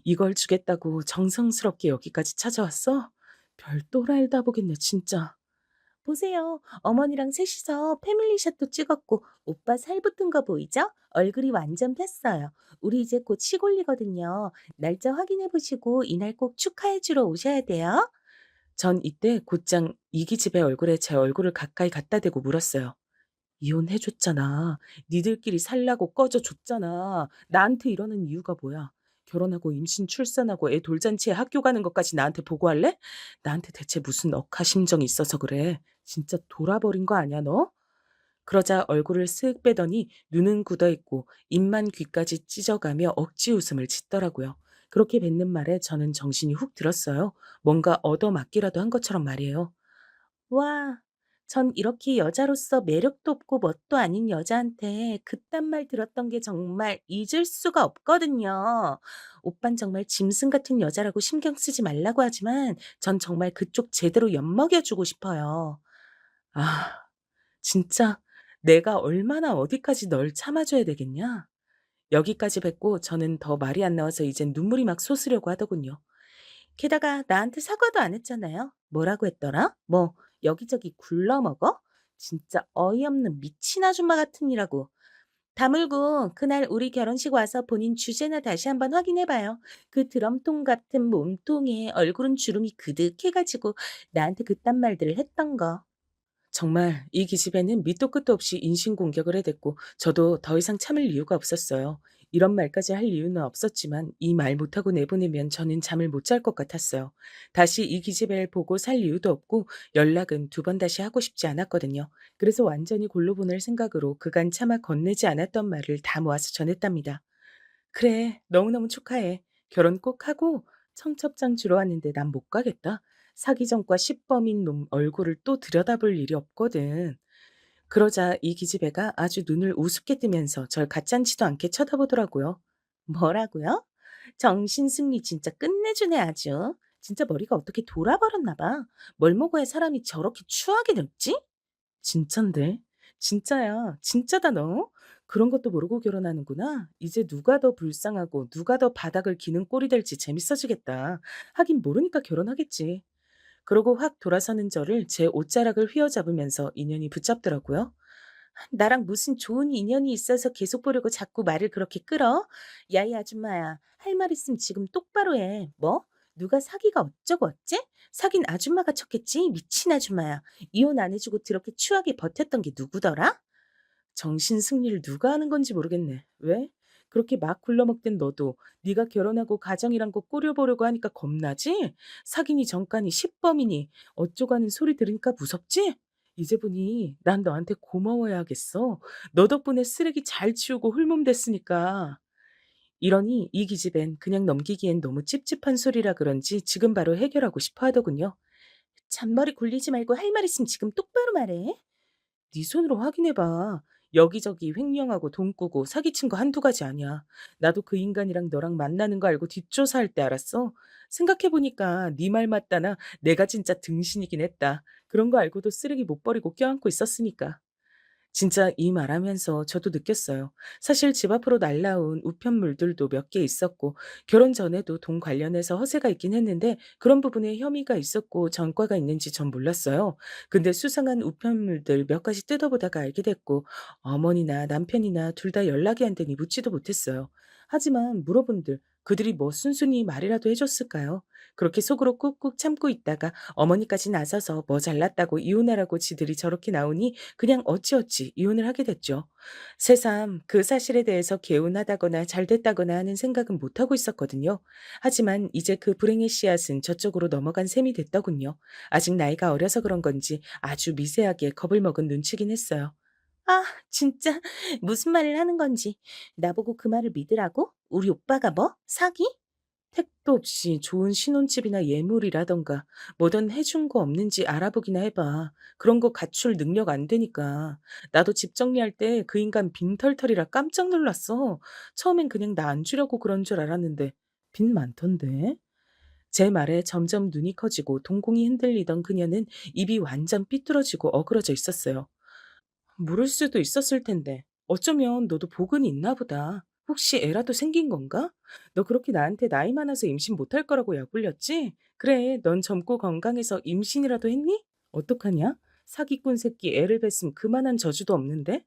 이걸 주겠다고 정성스럽게 여기까지 찾아왔어? 별 또라이다 보겠네 진짜. 보세요. 어머니랑 셋이서 패밀리샷도 찍었고 오빠 살 붙은 거 보이죠? 얼굴이 완전 폈어요. 우리 이제 곧 시골이거든요. 날짜 확인해 보시고 이날 꼭 축하해 주러 오셔야 돼요. 전 이때 곧장 이기집의 얼굴에 제 얼굴을 가까이 갖다 대고 물었어요. 이혼해줬잖아. 니들끼리 살라고 꺼져줬잖아. 나한테 이러는 이유가 뭐야? 결혼하고 임신 출산하고 애 돌잔치에 학교 가는 것까지 나한테 보고할래? 나한테 대체 무슨 억하심정이 있어서 그래? 진짜 돌아버린 거 아니야 너? 그러자 얼굴을 쓱 빼더니 눈은 굳어있고 입만 귀까지 찢어가며 억지 웃음을 짓더라고요. 그렇게 뱉는 말에 저는 정신이 훅 들었어요. 뭔가 얻어맞기라도 한 것처럼 말이에요. 와, 전 이렇게 여자로서 매력도 없고 멋도 아닌 여자한테 그딴 말 들었던 게 정말 잊을 수가 없거든요. 오빤 정말 짐승 같은 여자라고 신경 쓰지 말라고 하지만 전 정말 그쪽 제대로 엿먹여주고 싶어요. 아, 진짜 내가 얼마나 어디까지 널 참아줘야 되겠냐? 여기까지 뱉고 저는 더 말이 안 나와서 이젠 눈물이 막 솟으려고 하더군요. 게다가 나한테 사과도 안 했잖아요. 뭐라고 했더라? 뭐 여기저기 굴러먹어? 진짜 어이없는 미친 아줌마 같으니라고. 다물고 그날 우리 결혼식 와서 본인 주제나 다시 한번 확인해봐요. 그 드럼통 같은 몸통에 얼굴은 주름이 그득해가지고 나한테 그딴 말들을 했던 거. 정말 이 기집애는 밑도 끝도 없이 인신공격을 해댔고 저도 더 이상 참을 이유가 없었어요. 이런 말까지 할 이유는 없었지만 이 말 못하고 내보내면 저는 잠을 못 잘 것 같았어요. 다시 이 기집애를 보고 살 이유도 없고 연락은 두 번 다시 하고 싶지 않았거든요. 그래서 완전히 골로 보낼 생각으로 그간 차마 건네지 않았던 말을 다 모아서 전했답니다. 그래, 너무너무 축하해. 결혼 꼭 하고 청첩장 주러 왔는데 난 못 가겠다. 사기 전과 시범인 놈 얼굴을 또 들여다볼 일이 없거든. 그러자 이 기집애가 아주 눈을 우습게 뜨면서 절 가짠치도 않게 쳐다보더라고요. 뭐라고요? 정신승리 진짜 끝내주네 아주. 진짜 머리가 어떻게 돌아버렸나 봐. 뭘 먹어야 사람이 저렇게 추하게 늙지? 진짠데? 진짜야. 진짜다 너. 그런 것도 모르고 결혼하는구나. 이제 누가 더 불쌍하고 누가 더 바닥을 기는 꼴이 될지 재밌어지겠다. 하긴 모르니까 결혼하겠지. 그러고 확 돌아서는 저를 제 옷자락을 휘어잡으면서 인연이 붙잡더라고요. 나랑 무슨 좋은 인연이 있어서 계속 보려고 자꾸 말을 그렇게 끌어? 야, 이 아줌마야. 할 말 있으면 지금 똑바로 해. 뭐? 누가 사기가 어쩌고 어째? 사긴 아줌마가 쳤겠지? 미친 아줌마야. 이혼 안 해주고 그렇게 추하게 버텼던 게 누구더라? 정신 승리를 누가 하는 건지 모르겠네. 왜? 그렇게 막 굴러먹던 너도 네가 결혼하고 가정이란 거 꾸려보려고 하니까 겁나지? 사귀니 정가니 시범이니 어쩌고 하는 소리 들으니까 무섭지? 이제 보니 난 너한테 고마워야겠어. 너 덕분에 쓰레기 잘 치우고 훌몸 됐으니까. 이러니 이 기집엔 그냥 넘기기엔 너무 찝찝한 소리라 그런지 지금 바로 해결하고 싶어 하더군요. 잔머리 굴리지 말고 할 말 있으면 지금 똑바로 말해. 네 손으로 확인해봐. 여기저기 횡령하고 돈 꾸고 사기친 거 한두 가지 아니야. 나도 그 인간이랑 너랑 만나는 거 알고 뒷조사할 때 알았어. 생각해보니까 네 말 맞다나 내가 진짜 등신이긴 했다. 그런 거 알고도 쓰레기 못 버리고 껴안고 있었으니까. 진짜 이 말하면서 저도 느꼈어요. 사실 집 앞으로 날라온 우편물들도 몇 개 있었고 결혼 전에도 돈 관련해서 허세가 있긴 했는데 그런 부분에 혐의가 있었고 전과가 있는지 전 몰랐어요. 근데 수상한 우편물들 몇 가지 뜯어보다가 알게 됐고 어머니나 남편이나 둘 다 연락이 안 되니 묻지도 못했어요. 하지만 물어본들 그들이 뭐 순순히 말이라도 해줬을까요? 그렇게 속으로 꾹꾹 참고 있다가 어머니까지 나서서 뭐 잘났다고 이혼하라고 지들이 저렇게 나오니 그냥 어찌어찌 이혼을 하게 됐죠. 새삼 그 사실에 대해서 개운하다거나 잘됐다거나 하는 생각은 못하고 있었거든요. 하지만 이제 그 불행의 씨앗은 저쪽으로 넘어간 셈이 됐더군요. 아직 나이가 어려서 그런 건지 아주 미세하게 겁을 먹은 눈치긴 했어요. 아, 진짜 무슨 말을 하는 건지. 나보고 그 말을 믿으라고? 우리 오빠가 뭐? 사기? 택도 없이 좋은 신혼집이나 예물이라던가 뭐든 해준 거 없는지 알아보기나 해봐. 그런 거 갖출 능력 안 되니까. 나도 집 정리할 때 그 인간 빈털털이라 깜짝 놀랐어. 처음엔 그냥 나 안 주려고 그런 줄 알았는데 빚 많던데. 제 말에 점점 눈이 커지고 동공이 흔들리던 그녀는 입이 완전 삐뚤어지고 어그러져 있었어요. 모를 수도 있었을 텐데. 어쩌면 너도 복은 있나 보다. 혹시 애라도 생긴 건가? 너 그렇게 나한테 나이 많아서 임신 못할 거라고 약올렸지? 그래, 넌 젊고 건강해서 임신이라도 했니? 어떡하냐? 사기꾼 새끼 애를 뱄음 그만한 저주도 없는데?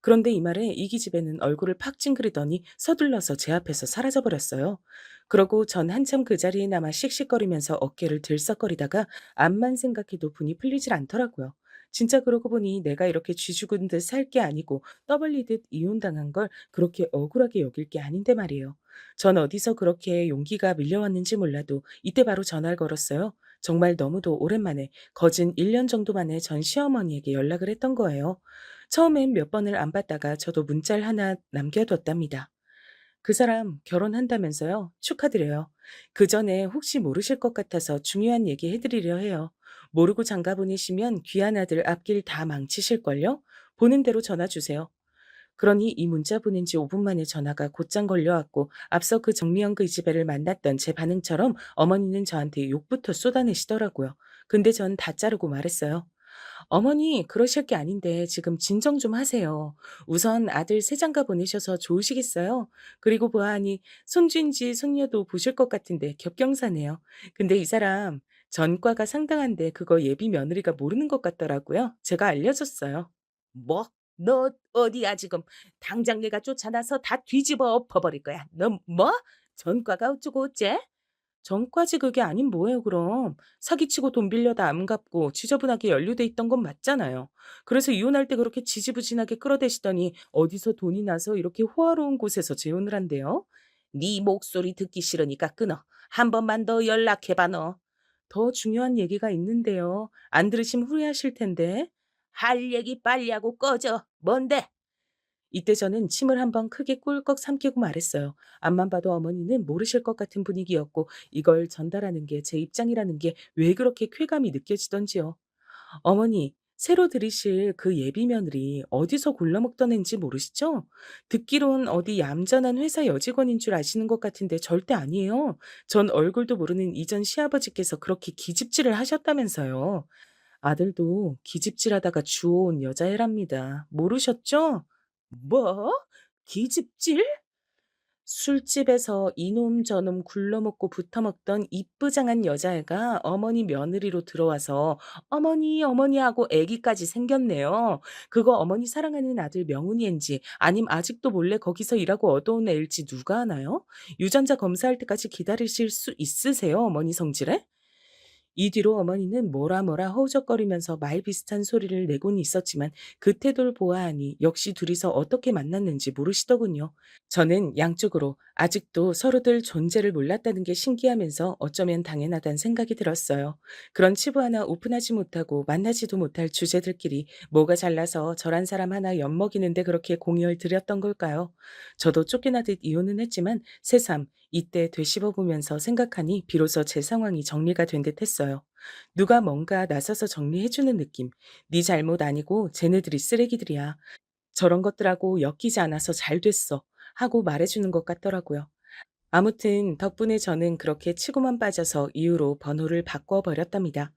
그런데 이 말에 이기집애는 얼굴을 팍 찡그리더니 서둘러서 제 앞에서 사라져버렸어요. 그러고 전 한참 그 자리에 남아 씩씩거리면서 어깨를 들썩거리다가 암만 생각해도 분이 풀리질 않더라고요. 진짜 그러고 보니 내가 이렇게 쥐 죽은 듯 살 게 아니고 떠벌리듯 이혼당한 걸 그렇게 억울하게 여길 게 아닌데 말이에요. 전 어디서 그렇게 용기가 밀려왔는지 몰라도 이때 바로 전화를 걸었어요. 정말 너무도 오랜만에 거진 1년 정도 만에 전 시어머니에게 연락을 했던 거예요. 처음엔 몇 번을 안 받다가 저도 문자를 하나 남겨뒀답니다. 그 사람 결혼한다면서요? 축하드려요. 그 전에 혹시 모르실 것 같아서 중요한 얘기 해드리려 해요. 모르고 장가 보내시면 귀한 아들 앞길 다 망치실걸요? 보는 대로 전화 주세요. 그러니 이 문자 보낸 지 5분 만에 전화가 곧장 걸려왔고 앞서 그 정미영 그 지배를 만났던 제 반응처럼 어머니는 저한테 욕부터 쏟아내시더라고요. 근데 전 다 자르고 말했어요. 어머니, 그러실 게 아닌데 지금 진정 좀 하세요. 우선 아들 새 장가 보내셔서 좋으시겠어요? 그리고 보아하니 손주인지 손녀도 보실 것 같은데 겹경사네요. 근데 이 사람 전과가 상당한데 그거 예비 며느리가 모르는 것 같더라고요. 제가 알려줬어요. 뭐? 너 어디야 지금? 당장 내가 쫓아나서 다 뒤집어 엎어버릴 거야. 너 뭐? 전과가 어쩌고 어째? 전과지 그게 아닌 뭐예요 그럼. 사기치고 돈 빌려다 안 갚고 지저분하게 연루돼 있던 건 맞잖아요. 그래서 이혼할 때 그렇게 지지부진하게 끌어대시더니 어디서 돈이 나서 이렇게 호화로운 곳에서 재혼을 한대요. 네 목소리 듣기 싫으니까 끊어. 한 번만 더 연락해봐 너. 더 중요한 얘기가 있는데요. 안 들으시면 후회하실 텐데. 할 얘기 빨리 하고 꺼져. 뭔데? 이때 저는 침을 한번 크게 꿀꺽 삼키고 말했어요. 앞만 봐도 어머니는 모르실 것 같은 분위기였고 이걸 전달하는 게 제 입장이라는 게 왜 그렇게 쾌감이 느껴지던지요. 어머니, 새로 들이실 그 예비 며느리 어디서 골라먹던 앤지 모르시죠? 듣기론 어디 얌전한 회사 여직원인 줄 아시는 것 같은데 절대 아니에요. 전 얼굴도 모르는 이전 시아버지께서 그렇게 기집질을 하셨다면서요. 아들도 기집질하다가 주워온 여자애랍니다. 모르셨죠? 뭐? 기집질? 술집에서 이놈 저놈 굴러먹고 붙어먹던 이쁘장한 여자애가 어머니 며느리로 들어와서 어머니 어머니 하고 애기까지 생겼네요. 그거 어머니 사랑하는 아들 명훈이 앤지 아님 아직도 몰래 거기서 일하고 얻어온 애일지 누가 아나요? 유전자 검사할 때까지 기다리실 수 있으세요 어머니 성질에? 이 뒤로 어머니는 뭐라 뭐라 허우적거리면서 말 비슷한 소리를 내곤 있었지만 그 태도를 보아하니 역시 둘이서 어떻게 만났는지 모르시더군요. 저는 양쪽으로 아직도 서로들 존재를 몰랐다는 게 신기하면서 어쩌면 당연하다는 생각이 들었어요. 그런 치부 하나 오픈하지 못하고 만나지도 못할 주제들끼리 뭐가 잘나서 저란 사람 하나 엿먹이는데 그렇게 공을 들였던 걸까요? 저도 쫓겨나듯 이혼은 했지만 새삼 이때 되씹어 보면서 생각하니 비로소 제 상황이 정리가 된 듯 했어요. 누가 뭔가 나서서 정리해주는 느낌. 네 잘못 아니고 쟤네들이 쓰레기들이야. 저런 것들하고 엮이지 않아서 잘 됐어. 하고 말해주는 것 같더라고요. 아무튼 덕분에 저는 그렇게 치고만 빠져서 이후로 번호를 바꿔버렸답니다.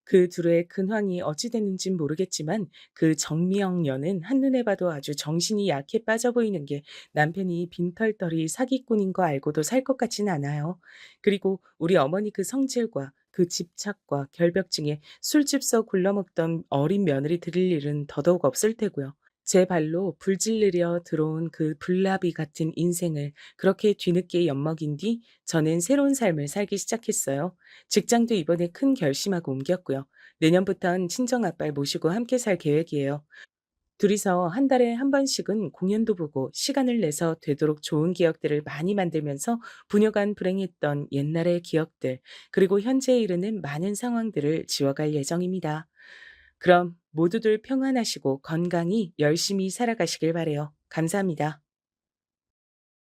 그 둘의 근황이 어찌 됐는진 모르겠지만 그 정미영녀는 한눈에 봐도 아주 정신이 약해 빠져 보이는 게 남편이 빈털터리 사기꾼인 거 알고도 살 것 같진 않아요. 그리고 우리 어머니 그 성질과 그 집착과 결벽증에 술집서 굴러먹던 어린 며느리 들일 일은 더더욱 없을 테고요. 제 발로 불질르려 들어온 그 불나비 같은 인생을 그렇게 뒤늦게 엿먹인 뒤 저는 새로운 삶을 살기 시작했어요. 직장도 이번에 큰 결심하고 옮겼고요. 내년부턴 친정아빠를 모시고 함께 살 계획이에요. 둘이서 한 달에 한 번씩은 공연도 보고 시간을 내서 되도록 좋은 기억들을 많이 만들면서 부녀간 불행했던 옛날의 기억들, 그리고 현재에 이르는 많은 상황들을 지워갈 예정입니다. 그럼 모두들 평안하시고 건강히 열심히 살아가시길 바래요. 감사합니다.